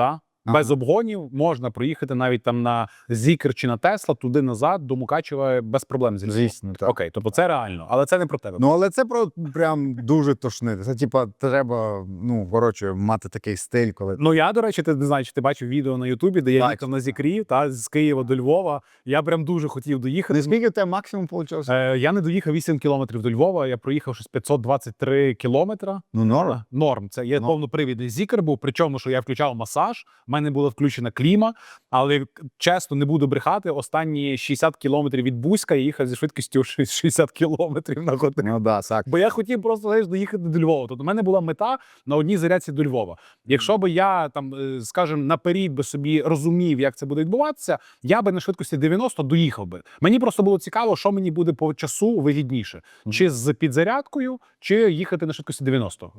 Без обгонів можна проїхати навіть там на Зікр чи на Тесла, туди-назад, до Мукачева без проблем. Звісно, так. Окей, тобто це реально, але це не про тебе. Ну, але це про прям дуже тошнити. Це, типа, треба, ну, коротше, мати такий стиль, коли... Ну, я, до речі, ти не знаю, чи ти бачив відео на Ютубі, де я Так. їхав на Зікрі, та, з Києва до Львова. Я прям дуже хотів доїхати. Скільки в тебе максимум вийшло? Я не доїхав 8 кілометрів до Львова, я проїхав щось 523 кілометра. Ну, норм. Норм. Це є повнопривідний Зікр був, причому, що я включав масаж, в мене була включена кліма, але, чесно, не буду брехати, останні 60 кілометрів від Бузька я їхав зі швидкістю 60 кілометрів на годину. Ну, да, так. Бо я хотів просто, знаєш, доїхати до Львова. Тобто, у мене була мета на одній зарядці до Львова. Якщо би я, там, скажімо, наперед би собі розумів, як це буде відбуватися, я би на швидкості 90 доїхав би. Мені просто було цікаво, що мені буде по часу вигідніше. Чи з підзарядкою, чи їхати на швидкості 90.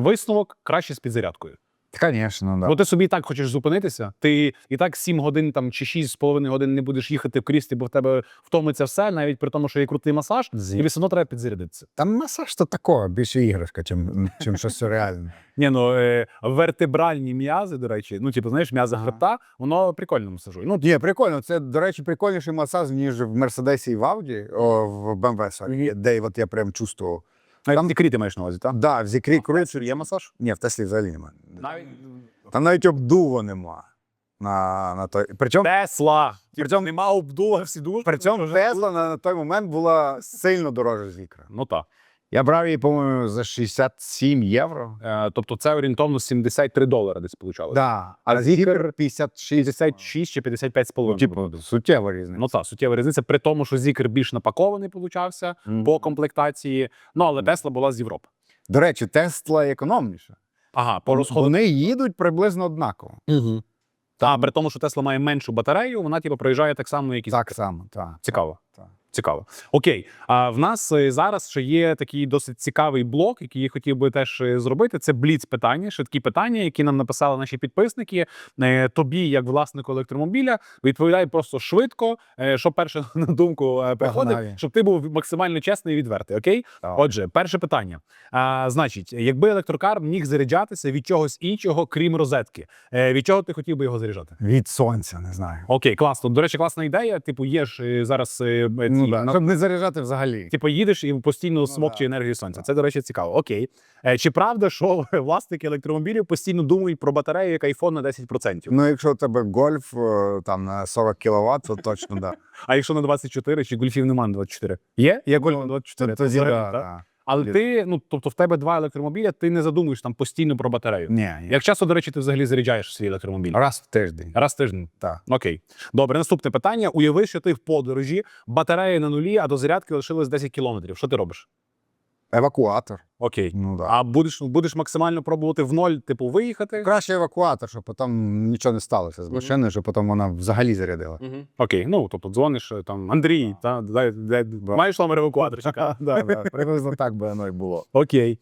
Висновок краще з підзарядкою. Звісно, да. Бо ти собі і так хочеш зупинитися, ти і так 7 годин там, чи 6,5 годин не будеш їхати в кріслі, бо в тебе втомиться все, навіть при тому, що є крутий масаж, і все одно треба підзарядитися. Там масаж то такого, більше іграшка, чим щось реальне. Ні, ну вертебральні м'язи, до речі, ну типу, знаєш, м'язи хребта, воно прикольно масажує. Ну, Ні, прикольно. Це, до речі, прикольніший масаж, ніж в Мерседесі і в Ауді, в BMW, де от я прям чувствував. там Зікрі ти маєш на увазі, так? Да, в Зікрі круче. Є масаж? Ні, в Теслі взагалі немає. Навіть Там навіть обдува нема. На той. Причому Тесла. Причому нема обдува, всі дуже. Тесла на той момент була сильно дорожча Зікра. Ну так. Я брав її, по-моєму, за 67 євро. Тобто це орієнтовно $73 десь получалося. Да. А Зікр 56. 56 чи 55,5. Типу, суттєва різниця. Ну так, суттєва різниця, при тому, що Зікр більш напакований получався по комплектації. Ну, але Тесла була з Європи. До речі, Тесла економніша. Ага, по розходу. Вони їдуть приблизно однаково. Угу. А при тому, що Тесла має меншу батарею, вона типу проїжджає так само, як і Так само, так. Цікаво. Так. Цікаво. Окей. А в нас зараз ще є такий досить цікавий блок, який я хотів би теж зробити. Це бліц-питання, швидкі питання, які нам написали наші підписники. Тобі, як власнику електромобіля, відповідай просто швидко, що перше на думку приходить, щоб ти був максимально чесний і відвертий. Окей? Так. Отже, перше питання. Значить, якби електрокар міг заряджатися від чогось іншого, крім розетки, від чого ти хотів би його заряджати? Від сонця, не знаю. Окей, класно. До речі, класна ідея. Типу, є ж зараз Щоб не заряджати взагалі. Типу, їдеш і постійно смокче енергію сонця. Це, до речі, цікаво. Окей. Чи правда, що власники електромобілів постійно думають про батарею, як айфон на 10%? Ну, якщо у тебе гольф там на 40 кВт, то точно, да. А якщо на 24, чи гольфів нема на 24? Є гольф на 24? Тоді, Взагалі, да, так? да. Але ти, ну, тобто в тебе 2 електромобіля, ти не задумуєш там постійно про батарею. Ні, Як часто, до речі, ти взагалі заряджаєш свій електромобіль? раз в тиждень. Раз в тиждень? Так. Окей. Добре, наступне питання. Уяви, що ти в подорожі, батарея на нулі, а до зарядки лишилось 10 кілометрів. Що ти робиш? Евакуатор. Окей. Ну, да. А будеш максимально пробувати в ноль, типу, виїхати? Краще евакуатор, щоб потім нічого не сталося з машиною, щоб потім вона взагалі зарядила. Окей, ну, тобто дзвониш, там, Андрій, маєш номер евакуаторчика? Приблизно так би воно й було. Окей.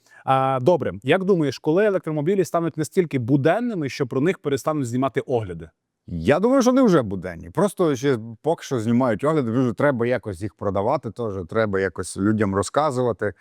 Добре, як думаєш, коли електромобілі стануть настільки буденними, що про них перестануть знімати огляди? Я думаю, що не вже буденні. Просто ще поки що знімають огляди, вже треба якось їх продавати, теж треба якось людям розказувати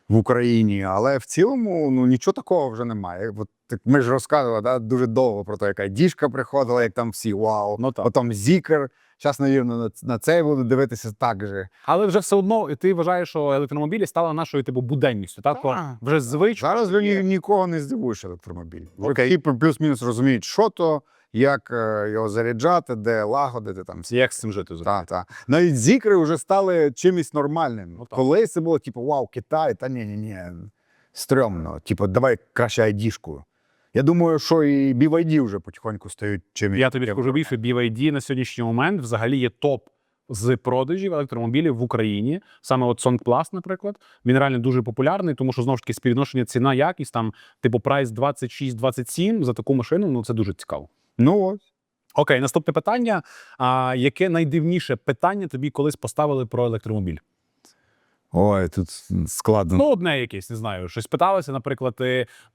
в Україні. Але в цілому ну, нічого такого вже немає. От, ми ж розказували да, дуже довго про те, яка діжка приходила, як там всі вау. Ну, так. Потім Зікр. Зараз, навірно, на це буду дивитися так же. Але вже все одно ти вважаєш, що електромобілі стали нашою типу буденністю, так? Так. Вже звично. Зараз нікого не здивуєш електромобіль. Окей, плюс-мінус розуміють, що то, як його заряджати, де лагодити там всі. Як з цим жити? Так. Навіть Зікри вже стали чимось нормальним. Ну, так. Колись це було типу, вау, Китай, та ні, стрьомно. Типу, давай краще айдішку. Я думаю, що і BYD вже потихоньку стають чимось. Я тобі скажу більше, BYD на сьогоднішній момент взагалі є топ з продажів електромобілів в Україні. Саме от Song Plus, наприклад. Він реально дуже популярний, тому що, знову ж таки, співвідношення ціна-якість, там, типу, прайс 26-27 за таку машину, ну, це дуже цікаво. Ну ось. Окей, наступне питання. Яке найдивніше питання тобі колись поставили про електромобіль? Ой, тут складно. Ну, одне якесь, не знаю. Щось питалося, наприклад,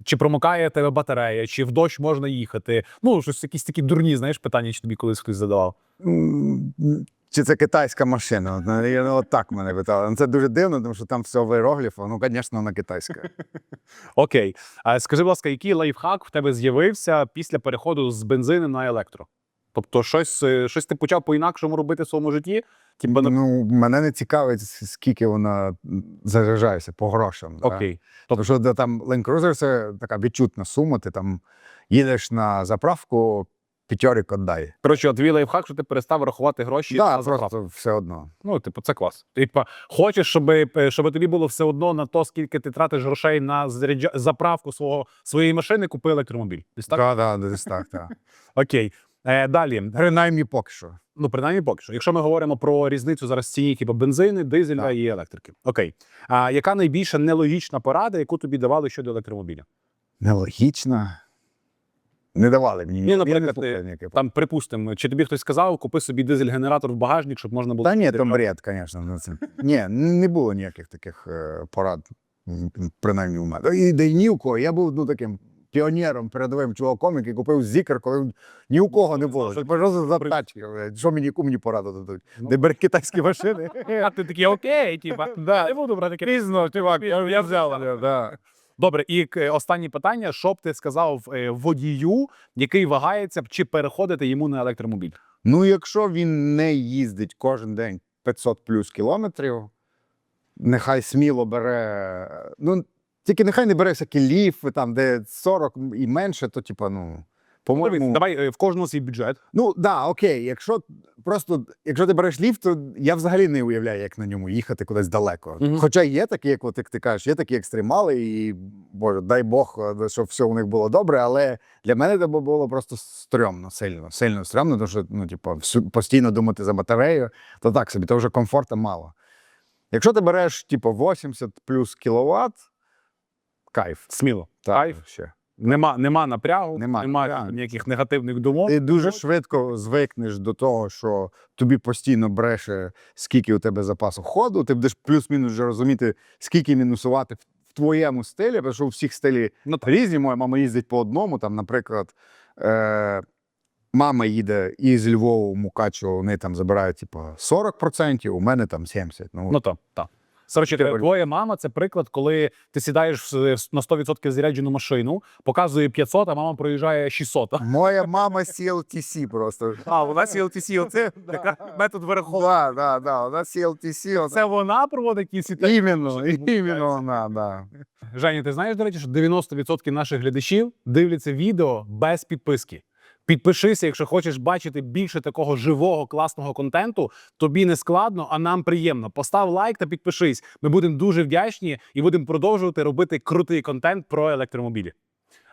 чи промокає тебе батарея, чи в дощ можна їхати. Ну, щось якісь такі дурні, знаєш, питання, чи тобі колись хтось задавав. чи це китайська машина. От так мене питали. Ну, це дуже дивно, тому що там все в іерогліфах. Ну, звісно, вона китайська. Окей. А скажи, будь ласка, який лайфхак в тебе з'явився після переходу з бензину на електро? Тобто щось ти почав по-інакшому робити в своєму житті? Типа, Ну, мене не цікавить, скільки вона заряджається по грошам. Да? окей. Тому що там Land Cruiser – це така відчутна сума, ти там їдеш на заправку, п'ятьорик віддай. Коротше, твій лайфхак, що ти перестав рахувати гроші Так, на заправку. просто все одно. Ну, типу, це клас. Типа, хочеш, щоб тобі було все одно на то, скільки ти тратиш грошей на заправку своєї машини, купи електромобіль. Десь так? Так, десь так, так. Окей. Далі. Принаймні поки що. Ну, принаймні поки що. Якщо ми говоримо про різницю зараз в ціні, типу бензини, дизеля Так. і електрики. Окей. А яка найбільша нелогічна порада, яку тобі давали щодо електромобіля? Нелогічно. Не давали мені. Ні, Я наприклад, не слухаю ніяких. Там, припустимо, чи тобі хтось сказав, купи собі дизель-генератор в багажник, щоб можна було... Та ні, то бред, звісно. Ну, це... Ні, не було ніяких таких порад, принаймні у мене. І ні у кого. Я був таким піонером, передовим чуваком, який купив зікер, коли ні у кого не було. Це просто за тачки. Що яку мені пораду дадуть? Не бери китайські машини. А ти такий, окей, типа, не буду брати Пізно, чувак, я взяв. Да. Добре, і останнє питання, що б ти сказав водію, який вагається, чи переходити йому на електромобіль? Ну, якщо він не їздить кожен день 500 плюс кілометрів, нехай сміло бере. Ну, тільки нехай не бере всякі ліфи, там, де 40 і менше, то, типа, ну, по-моєму. Давай в кожному свій бюджет. Ну, да, окей. Якщо ти береш ліфт, то я взагалі не уявляю, як на ньому їхати кудись далеко. Мгм. Хоча є такі, як от, ти кажеш, є такі екстремали, і, боже, дай Бог, щоб все у них було добре, але для мене це було просто стрьомно, сильно стрьомно, тому що, ну, типу, постійно думати за батарею, то так собі, то вже комфорту мало. Якщо ти береш, типу, 80 плюс кіловат, кайф. Сміло. Так, Кайф. ще. Нема напрягу, Нема напрягу. ніяких негативних думок. Ти дуже швидко звикнеш до того, що тобі постійно бреше, скільки у тебе запасу ходу, ти будеш плюс-мінус вже розуміти, скільки мінусувати в твоєму стилі, тому що у всіх стилі різні. Моя мама їздить по одному, там, наприклад, мама їде із Львова в Мукачево, вони там забирають, типу, 40%, у мене там 70%. Ну так. Короче, твоя мама – це приклад, коли ти сідаєш на 100% заряджену машину, показує 500, а мама проїжджає 600. Моя мама CLTC просто. А, вона CLTC, оце метод вирахування. Да, у нас CLTC. Це вона проводить ті всі Іменно вона, да. Женя, ти знаєш, до речі, що 90% наших глядачів дивляться відео без підписки. Підпишися, якщо хочеш бачити більше такого живого, класного контенту, тобі не складно, а нам приємно. Постав лайк та підпишись. Ми будемо дуже вдячні і будемо продовжувати робити крутий контент про електромобілі.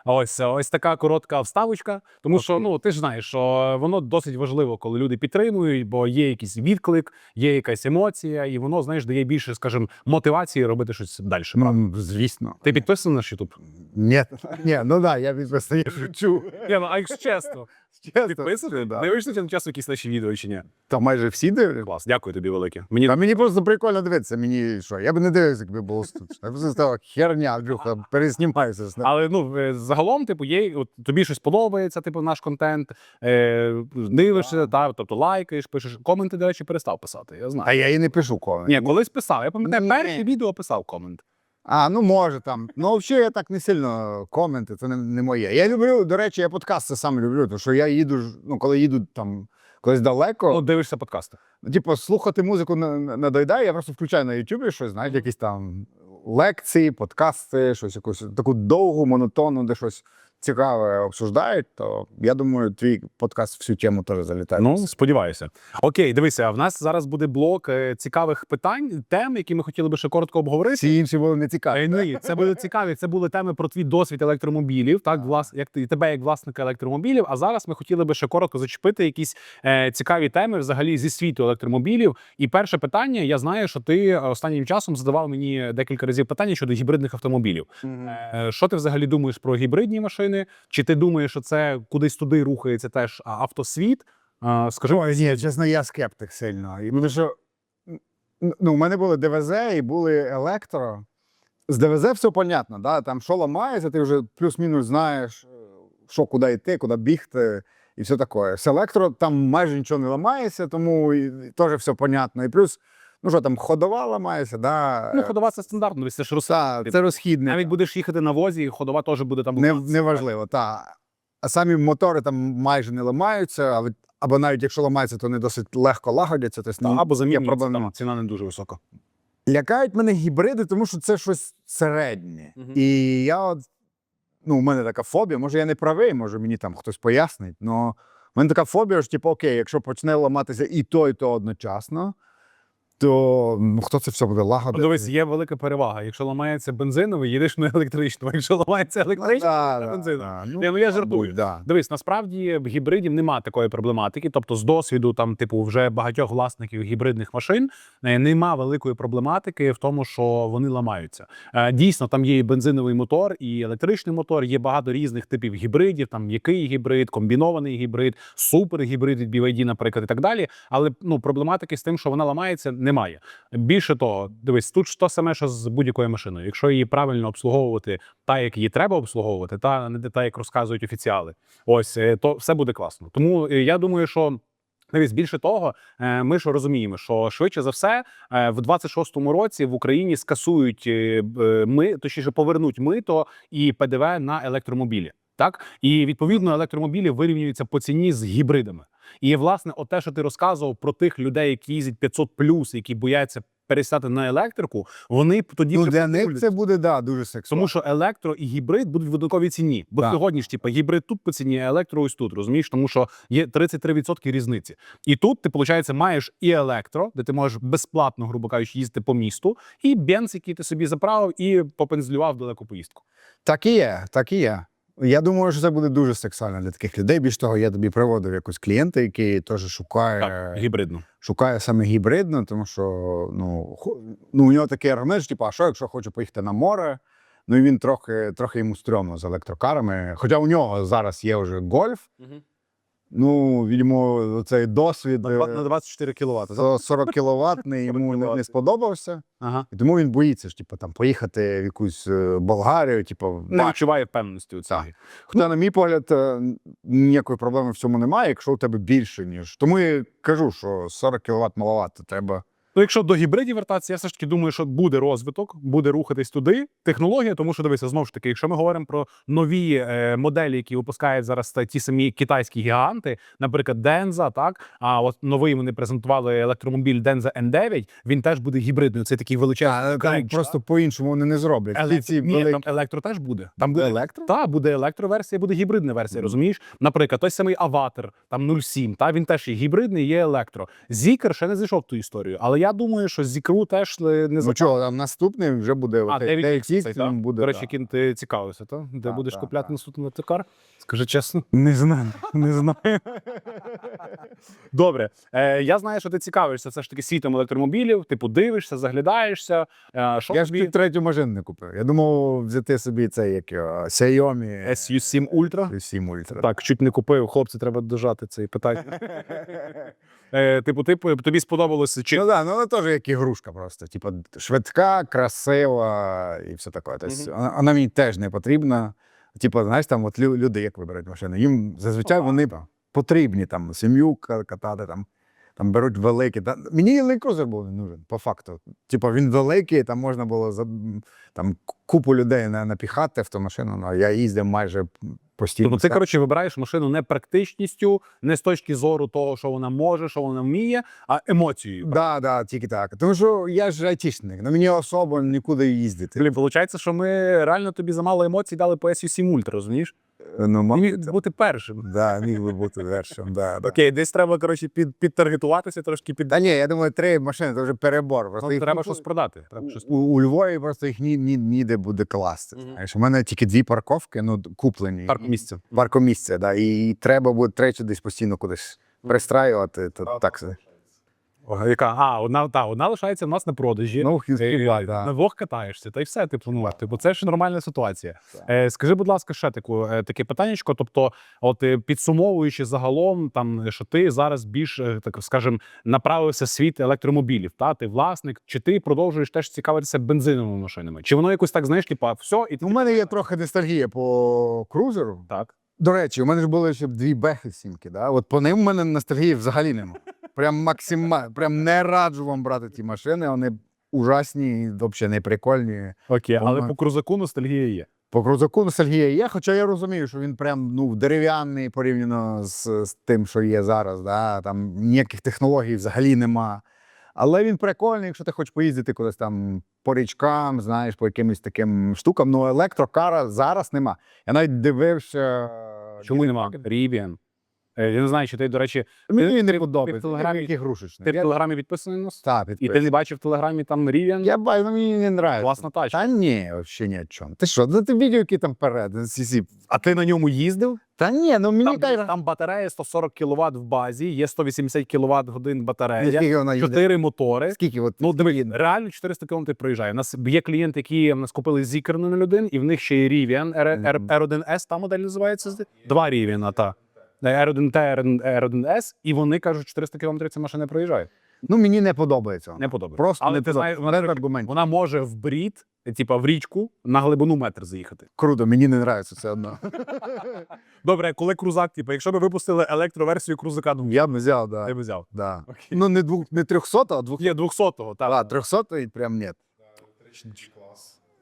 Ось така коротка вставочка, тому що, ну, ти ж знаєш, що воно досить важливо, коли люди підтримують, бо є якийсь відклик, є якась емоція, і воно, знаєш, дає більше, скажімо, мотивації робити щось далі. Ну, звісно. Ти підписаний на наш YouTube? Ні, ну да, я відписую, я шучу. А якщо чесно, підписаний? Да. Дивишся на часу якісь наші відео чи ні? Та майже всі дивляться. Клас, дякую тобі велике. Мені просто прикольно дивитися, мені що, я б не дивився, якби було тут. Я б сказав, херня, Андрюха, переснімайся. Але, ну, загалом, типу, є, от, тобі щось подобається, типу, наш контент, дивишся, тобто лайкаєш, пишеш. Коменти, до речі, перестав писати, я знаю. А я і не пишу комент. Ні, колись писав. Я пам'ятаю, Ні. перше відео писав комент. А, ну може там. Ну, взагалі, я так не сильно коменти, це не моє. Я люблю, до речі, я подкасти сам люблю, тому що я їду, ну, коли їду там колись далеко, Ну, дивишся подкасти. типу, слухати музику надоїдає, я просто включаю на Ютубі щось, знаєш, якісь там лекції, подкасти, щось якусь таку довгу, монотонну, де щось цікаве обсуждають, то я думаю, твій подкаст всю тему теж залітає. Ну, сподіваюся. Окей, дивися, в нас зараз буде блок цікавих питань, тем, які ми хотіли би ще коротко обговорити. Всі інші були не цікаві. Ні, це були цікаві. Це були теми про твій досвід електромобілів, так, тебе як власника електромобілів. А зараз ми хотіли би ще коротко зачепити якісь цікаві теми взагалі зі світу електромобілів. І перше питання, я знаю, що ти останнім часом задавав мені декілька разів питання щодо гібридних автомобілів. Що ти взагалі думаєш про гібридні машини? Чи ти думаєш, що це кудись туди рухається теж автосвіт? Скажи. Ой, ні, чесно, я скептик сильно. Тому що, ну, у мене були ДВЗ і були електро. З ДВЗ все понятно, да? Там що ламається, ти вже плюс-мінус знаєш, що куди йти, куди бігти. і все таке. З електро там майже нічого не ламається, тому теж все понятно. І плюс, ну що там, ходова ламається, да. Ну, ходова це стандартно, це ж Це розхідне. Навіть будеш їхати на возі, ходова теж буде там. Неважливо, так. А самі мотори там майже не ламаються, або навіть якщо ламаються, то не досить легко лагодяться. Тобто, Або є замінюється, проблем. там ціна не дуже висока. Лякають мене гібриди, тому що це щось середнє. І я от, у мене така фобія, може я не правий, може мені там хтось пояснить, але в мене така фобія, що типу, окей, якщо почне ламатися і то одночасно, то хто це все буде лагодити? Дивись, є велика перевага. Якщо ламається бензиновий, їдеш на електричному. Якщо ламається електричний, на бензиновий. Я жартую. Да. Дивись, насправді в гібридів немає такої проблематики. Тобто з досвіду там, типу, вже багатьох власників гібридних машин нема великої проблематики в тому, що вони ламаються. Дійсно, там є і бензиновий мотор, і електричний мотор, є багато різних типів гібридів, там м'який гібрид, комбінований гібрид, супергібрид від BYD, наприклад, і так далі. Але проблематики з тим, що вона ламається, немає. Більше того, дивись, тут ж то саме, що з будь-якою машиною. Якщо її правильно обслуговувати так, як її треба обслуговувати, та не так, як розказують офіціали, ось, то все буде класно. Тому я думаю, що дивись, більше того, ми ж розуміємо, що швидше за все в 26-му році в Україні скасують точніше повернуть мито і ПДВ на електромобілі. Так? І відповідно електромобілі вирівнюються по ціні з гібридами. І, власне, те, що ти розказував про тих людей, які їздять 500+, які бояться пересідати на електрику, вони тоді... для них це буде, дуже сексуально. Тому що електро і гібрид будуть в однаковій ціні. Бо сьогодні ж, гібрид тут по ціні, а електро ось тут, розумієш? Тому що є 33% різниці. І тут ти, виходить, маєш і електро, де ти можеш безплатно, грубо кажучи, їздити по місту, і бенз, який ти собі заправив і попензлював в далеку поїздку. Так і є. Я думаю, що це буде дуже сексуально для таких людей. Більш того, я тобі приводив якусь клієнта, який теж шукає саме гібридну, тому що у нього такий аргумент, що а що, якщо хочу поїхати на море, і він трохи йому стрьомно з електрокарами. Хоча у нього зараз є вже гольф, відомо, цей досвід на 24 кВт. 40 кВт йому не сподобався. І тому він боїться ж, там, поїхати в якусь Болгарію, не відчуває впевненості у цьому. Хоча, на мій погляд, ніякої проблеми в цьому немає, якщо у тебе більше, ніж. Тому я кажу, що 40 кВт маловато, треба. Якщо до гібридів вертатися, я все ж таки думаю, що буде розвиток, буде рухатись туди. Технологія, тому що, дивися, знову ж таки, якщо ми говоримо про нові моделі, які випускають зараз ті самі китайські гіганти, наприклад, Denza, так? А от новий вони презентували електромобіль Denza N9, він теж буде гібридною. Це такий величезний. Просто по-іншому вони не зроблять. Там електро теж буде. Там буде електро? Так, буде електроверсія, буде гібридна версія, розумієш? Наприклад, той самий Аватар, там 07, він теж є гібридний, є електро. Зікер ще не зайшов в ту історію, але я думаю, що Зікру теж не там наступний вже буде 9X, буде. До речі, ким ти цікавився, так? Де будеш купляти наступний електрокар? Скажи чесно. Не знаю. Добре. Я знаю, що ти цікавишся все ж таки світом електромобілів, дивишся, заглядаєшся. Я ж третю машину не купив. Я думав взяти собі цей, як його, Xiaomi SU7 Ultra. SU7 Ultra. Так, чуть не купив. Хлопці, треба дожати це питання. Тобі сподобалося? Вона теж як ігрушка просто. Швидка, красива і все таке. Вона мені теж не потрібна. Знаєш, там от люди як вибирають машини. Їм зазвичай вони потрібні, там, сім'ю катати, там беруть великі. Мені Land Cruiser був не нужен, по факту. Він великий, там можна було купу людей напіхати в ту машину, але я їздив майже постійно. Тобто ти, вибираєш машину не практичністю, не з точки зору того, що вона може, що вона вміє, а емоцією. Так, тільки так. Тому що я ж айтішник, мені особо нікуди їздити. Виходить, що ми реально тобі замало емоцій дали по SU7 Ultra, розумієш? Міг бути першим. Міг би бути першим, Окей, десь треба, підтаргетуватися трошки. Та ні, я думаю, 3 машини, це вже перебор. Треба щось продати. У Львові просто їх ніде буде класти. Знаєш, у мене тільки 2 парковки, куплені. Паркомісця, і треба буде третю десь постійно кудись пристраювати. Так. Яка? Одна лишається в нас на продажі. На 2 катаєшся, та й все. Це ж нормальна ситуація. Скажи, будь ласка, ще таке питаннячко. Тобто, підсумовуючи загалом, що ти зараз більш, так скажем, направився в світ електромобілів. Ти власник, чи ти продовжуєш теж цікавитися бензиновими машинами? Чи воно якось так, знаєш, все? У мене є трохи ностальгія по крузеру. Так. До речі, у мене ж були ще 2 бехи сімки, да? От по ним у мене ностальгії взагалі нема. Прям максимально, прям не раджу вам брати ті машини, вони ужасні і взагалі не прикольні. Окей, але Вона- по крузаку ностальгія є. По крузаку ностальгія є, хоча я розумію, що він прям дерев'яний порівняно з тим, що є зараз. Да? Там ніяких технологій взагалі нема. Але він прикольний, якщо ти хочеш поїздити кудись там по річкам, знаєш, по якимось таким штукам. Ну, електрокара зараз нема. Я навіть дивився. Чому нема? Rivian. Я не знаю, чи ти, до речі, Мені він ти не подобається. в Телеграмі- Який грушечний. ти в Телеграмі підписаний на нас? Так, І ти не бачив в Телеграмі там Rivian? Я бачу, мені не нравиться. Класна тачка. Та ні, взагалі ні о чому. Ти що, ти відео, які там перед? А ти на ньому їздив? Та ні, ну мені Там батарея 140 кВт в базі, є 180 кВт годин батарея, Скільки вона їде? 4 мотори. Скільки от? Ну, диви, реально 400 км проїжджає. У нас є клієнти, які в нас купили Zikr 001, і в них ще є Rivian R1S, та модель називається? 2 Rivian, та. R1T, R1S, і вони кажуть, 400 км ця машина проїжджає. Ну мені не подобається. Не подобається. Просто Але не ти знаєш, подобається. Без аргументів. вона може в брід, типа в річку, на глибину метр заїхати. Круто, мені не нравиться це одно. Добре, коли крузак, типу, якщо б випустили електроверсію крузака, Я б взяв, я да. б взяв. Да. Окей. Ну не 300, а 200. Є 200-го, так. Да, 300 прям ні.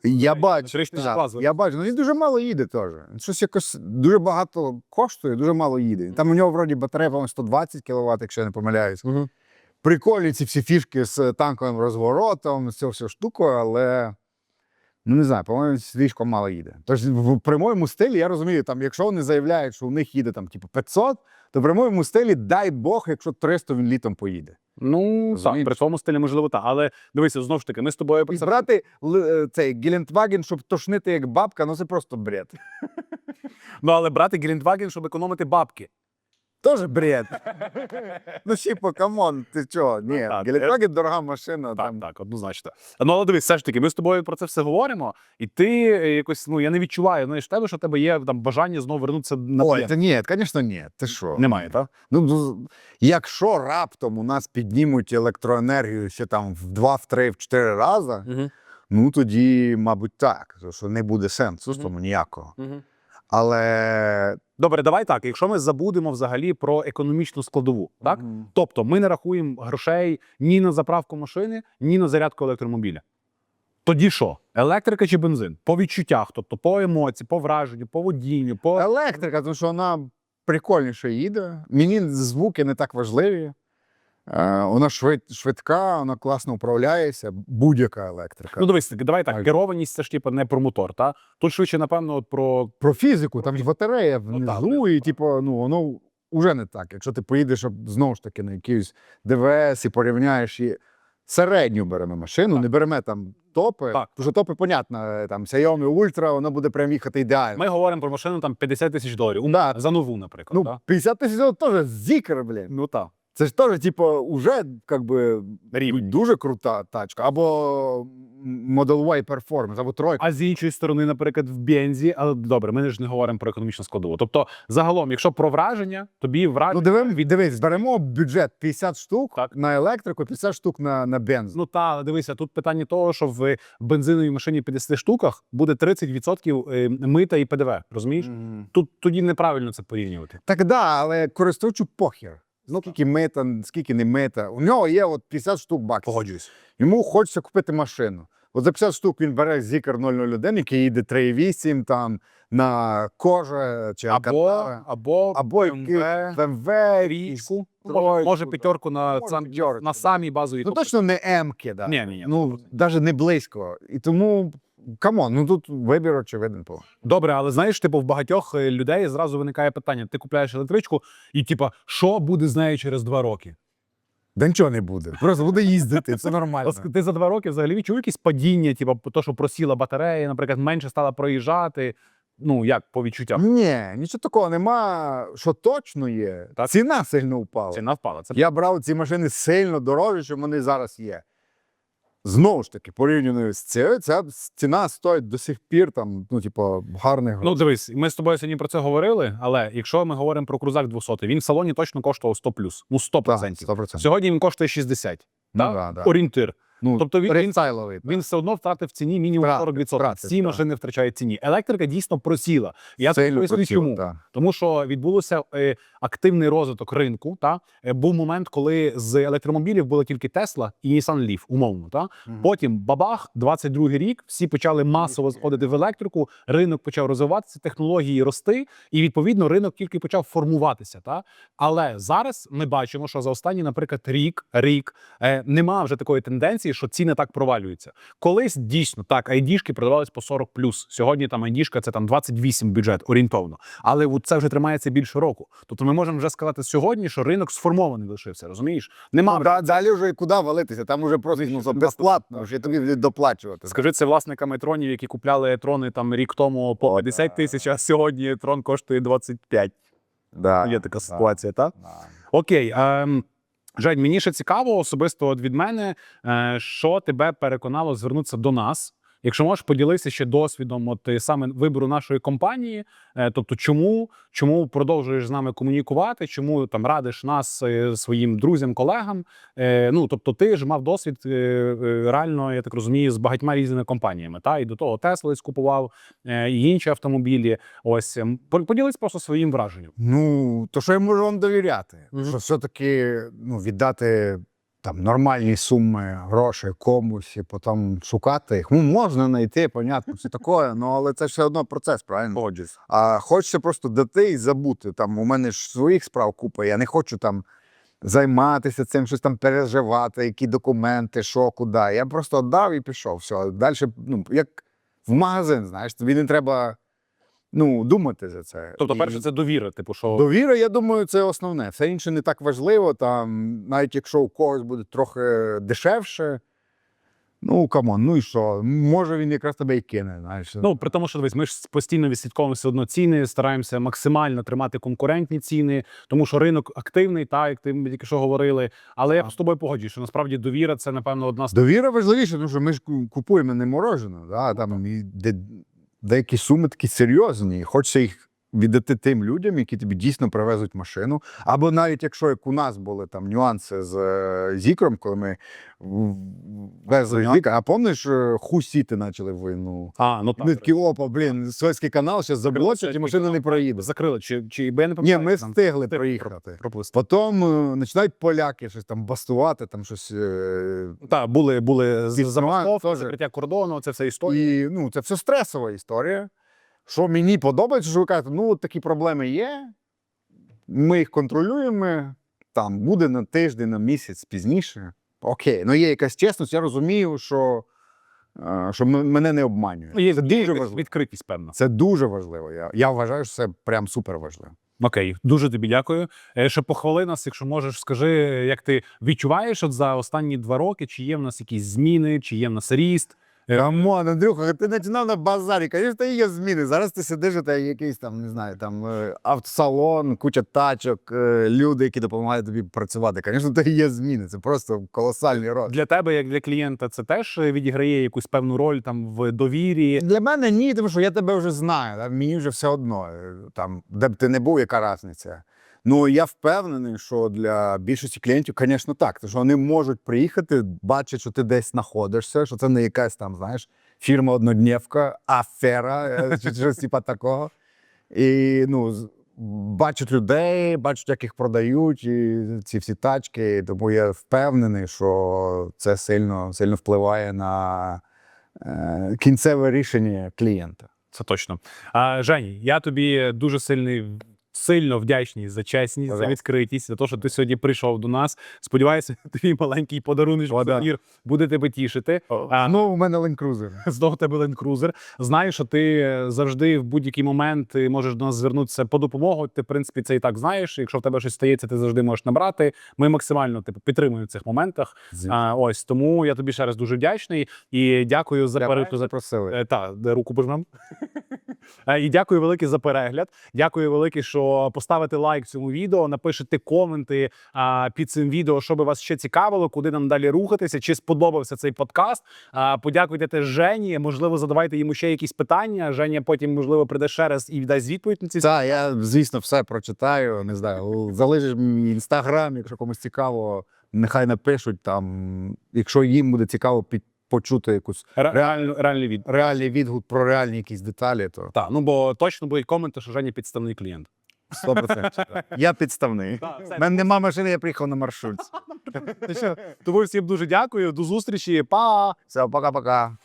Я бачу, Електричний так, клас. я бачу, ну він дуже мало їде теж. Щось якось дуже багато коштує, дуже мало їде. Там у нього вроді батарея, по-моєму, 120 кВт, якщо я не помиляюсь. Мгм. Прикольні ці всі фішки з танковим розворотом, з цією всю штукою, але ну не знаю, по-моєму, слишком мало їде. Тож в прямому стилі я розумію, там, якщо вони заявляють, що у них їде там, типу, 500, то в прямому стилі, дай Бог, якщо 300 він літом поїде. Ну, так, Розумієш? при цьому стилі можливо так. Але дивися, знову ж таки, ми з тобою І брати цей Гелендваген, щоб тошнити як бабка, ну це просто бред. Ну, але брати Гелендваген, щоб економити бабки. Тоже бред. Ну, типу, камон, ти чого? Ні, Так, Гелендваген дорога машина. Так, Там. так, однозначно. Ну, але дивись, все ж таки, ми з тобою про це все говоримо, і ти якось, ну, я не відчуваю, знаєш, в тебе, що в тебе є там бажання знову вернутися на Ой, плен. та ні, звісно, ні. Ти що? Немає, так? Ну, якщо раптом у нас піднімуть електроенергію ще там в 2, в 3, в 4 рази, Угу. ну тоді, мабуть, так. Тому що не буде сенсу з Мгм. тому ніякого. Угу. Але Добре, давай так, якщо ми забудемо взагалі про економічну складову, так? Тобто ми не рахуємо грошей ні на заправку машини, ні на зарядку електромобіля. Тоді що? Електрика чи бензин? По відчуттях, тобто по емоції, по враженню, по водінню, по... електрика, тому що вона прикольніше їде. Мені звуки не так важливі. Вона швидка, вона класно управляється, будь-яка електрика. Ну, дивись, давай так, Так. керованість це ж типу не про мотор, та? Тут швидше, напевно, от про... Про фізику, там ж батарея так, внизу, і типу, ну, воно вже не так. Якщо ти поїдеш знову ж таки на якийсь ДВС і порівняєш її. Середню беремо машину, не беремо там топи. Так. Тому що топи, понятно, там Xiaomi Ultra, воно буде прям їхати ідеально. Ми говоримо про машину там 50 тисяч доларів. Да. За нову, наприклад. Ну, да? 50 тисяч теж зікер, блін. Ну так. Це ж теж, типу, уже как би, Рівень. дуже крута тачка. Або Model Y Performance, або тройка. А з іншої сторони, наприклад, в бензі, але добре, ми ж не говоримо про економічну складову. Тобто, загалом, якщо про враження, тобі враження... Ну, дивись, беремо бюджет 50 штук Так. на електрику, 50 штук на бензин. Ну та, але дивися, тут питання того, що в бензиновій машині 50 штуках буде 30% мита і ПДВ, розумієш? Мгм. Тут тоді неправильно це порівнювати. Так, да, але користувачу похер. Скільки мита, скільки не мита. У нього є от 50 штук баксів. Погоджуюсь. Йому хочеться купити машину. От за 50 штук він бере Zikr 001, який їде 3.8 там на кожа чи Alcantara. Або Або BMW, річку, тройку, може да. п'ятерку на, Може, п'ятерку, на самій базовій. Ну точно не М-ки, да. Ні. Ну, навіть не близько. І тому, камон, ну тут вибір очевиден по. Добре, але знаєш, типу, в багатьох людей зразу виникає питання: ти купляєш електричку, і типа, що буде з нею через 2 роки? Да нічого не буде. Просто буде їздити, це нормально. Ти за 2 роки взагалі відчув якісь падіння, типу, то, що просіла батарея, наприклад, менше стала проїжджати. Ну, як по відчуттях? Ні, нічого такого нема. Що точно є. Так. Ціна сильно впала. Ціна впала. Це Я брав ці машини сильно дорожче, ніж вони зараз є. Знову ж таки, порівняно з цією, ця ціна стоїть до сих пір там, ну, типу, гарних грошей. Ну, дивись, ми з тобою сьогодні про це говорили, але якщо ми говоримо про крузак 200, він в салоні точно коштував 100+. Ну, 100%. Так, 100%. Сьогодні він коштує 60. Ну, так? да, да. Орієнтир. Ну, Тобто рестайловий. він все одно втратив в ціні мінімум 40%. Втратив, Всі так. машини втрачають в ціні. Електрика дійсно просіла. Я Сильно тобі поясню, просіла, чому. так. Тому що відбулося активний розвиток ринку. Був момент, коли з електромобілів було тільки Tesla і Nissan Leaf, умовно. Потім бабах, 22-й рік, всі почали масово сходити в електрику, ринок почав розвиватися, технології рости, і відповідно ринок тільки почав формуватися. Але зараз ми бачимо, що за останній, наприклад, рік нема вже такої тенденції, що ціни так провалюються. Колись дійсно так, айдішки продавались по 40+. Сьогодні там айдішка це там 28 бюджет орієнтовно. Але от це вже тримається більше року. Тобто ми можемо вже сказати сьогодні, що ринок сформований лишився, розумієш? Нема. Далі вже куди валитися, там вже просто безплатно, вже тобі будуть доплачувати. Скажи це власникам тронів, які купляли трони там рік тому по 50 тисяч, а сьогодні трон коштує 25. Да, Є така ситуація, так? Да. Окей. Жень, мені ще цікаво особисто від мене, що тебе переконало звернутися до нас. Якщо можеш поділитися ще досвідом саме вибору нашої компанії, тобто чому продовжуєш з нами комунікувати, чому там радиш нас своїм друзям, колегам. Тобто ти ж мав досвід реально, я так розумію, з багатьма різними компаніями. І до того Tesla скупував, і інші автомобілі. Ось поділись просто своїм враженням. То що я можу вам довіряти? Що все-таки віддати там нормальні суми грошей комусь і потім шукати їх. Можна знайти, понятно, все таке, але це все одно процес, правильно? Погоджуюсь. А хочеться просто дати і забути. Там у мене ж своїх справ купа, я не хочу там займатися цим, щось там переживати, які документи, що, куди. Я просто віддав і пішов. Все. Далі, як в магазин, знаєш, тобі не треба думати за це. Тобто, перше, це довіра, що... Довіра, я думаю, це основне. Все інше не так важливо. Там, навіть якщо у когось буде трохи дешевше, камон, і що? Може він якраз тебе і кине, знаєш. При тому, що дивись, ми ж постійно відслідковуємо все одно ціни, стараємося максимально тримати конкурентні ціни, тому що ринок активний, як ми тільки що говорили. Але я з тобою погоджуюсь, що насправді довіра – це, напевно, одна з... Довіра важливіша, тому що ми ж купуємо не морожене, там деякі суми такі серйозні, хочеться їх віддати тим людям, які тобі дійсно привезуть машину. Або навіть якщо, як у нас були там нюанси з Зікром, коли ми везли Зікр, а пам'ятаєш, хусіти почали війну? Так. Ми такі, Суецький канал, зараз заблочать, і машина не проїде. Закрили, бо я не Ні, пам'ятаю. ми встигли проїхати. Пропустили. Потім починають поляки щось там бастувати, там щось... Були забастовки, теж закриття кордону, це все історія. І це все стресова історія. Що мені подобається, що ви кажете, такі проблеми є, ми їх контролюємо, там буде на тиждень, на місяць пізніше. Окей, є якась чесність, я розумію, що мене не обманюють. Є Це дуже важливо. відкритість, певно. Це дуже важливо. Я вважаю, що це прям супер важливо. Окей, дуже тобі дякую. Ще похвали нас, якщо можеш, скажи, як ти відчуваєш за останні 2 роки, чи є в нас якісь зміни, чи є в нас ріст? Камон, Андрюха, ти починав на базарі, звісно, є зміни. Зараз ти сидиш, та якийсь там, не знаю, там автосалон, куча тачок, люди, які допомагають тобі працювати. Звісно, то є зміни, це просто колосальний рост. Для тебе, як для клієнта, це теж відіграє якусь певну роль там в довірі? Для мене ні, тому що я тебе вже знаю, мені вже все одно, там, де б ти не був, яка різниця. Я впевнений, що для більшості клієнтів, звісно, так. Тому що вони можуть приїхати, бачать, що ти десь знаходишся, що це не якась там, знаєш, фірма-однодневка, афера, чи щось типу такого. І, бачать людей, бачать, як їх продають, і ці всі тачки. Тому я впевнений, що це сильно впливає на кінцеве рішення клієнта. Це точно. Жені, я тобі дуже сильно вдячний за чесність, за відкритість, за те, що ти сьогодні прийшов до нас. Сподіваюся, твій маленький подарунок буде тебе тішити. У мене Land Cruiser. Знову в тебе Land Cruiser. Знаю, що ти завжди в будь-який момент можеш до нас звернутися по допомогу. Ти, в принципі, це і так знаєш. Якщо в тебе щось стається, ти завжди можеш набрати. Ми максимально підтримуємо в цих моментах. Тому я тобі ще раз дуже вдячний. І дякую за перегляд. Руку пожмем. І дякую велике за перегляд. Дякую велике, що поставите лайк цьому відео, напишете коменти під цим відео, що би вас ще цікавило, куди нам далі рухатися, чи сподобався цей подкаст. Подякуйте теж Жені, можливо, задавайте йому ще якісь питання. Женя потім, можливо, прийде ще раз і дасть відповідь на ці. Так, я, звісно, все прочитаю, не знаю, залишиш мій інстаграм, якщо комусь цікаво, нехай напишуть там, якщо їм буде цікаво почути якусь Реальний від. відгук про реальні якісь деталі, то Так, ну бо точно будуть коменти, що Женя підставний клієнт. 100%. Я підставний. У мене нема машини, я приїхав на маршрутці. Тому всім дуже дякую, до зустрічі, па! Все, пока-пока.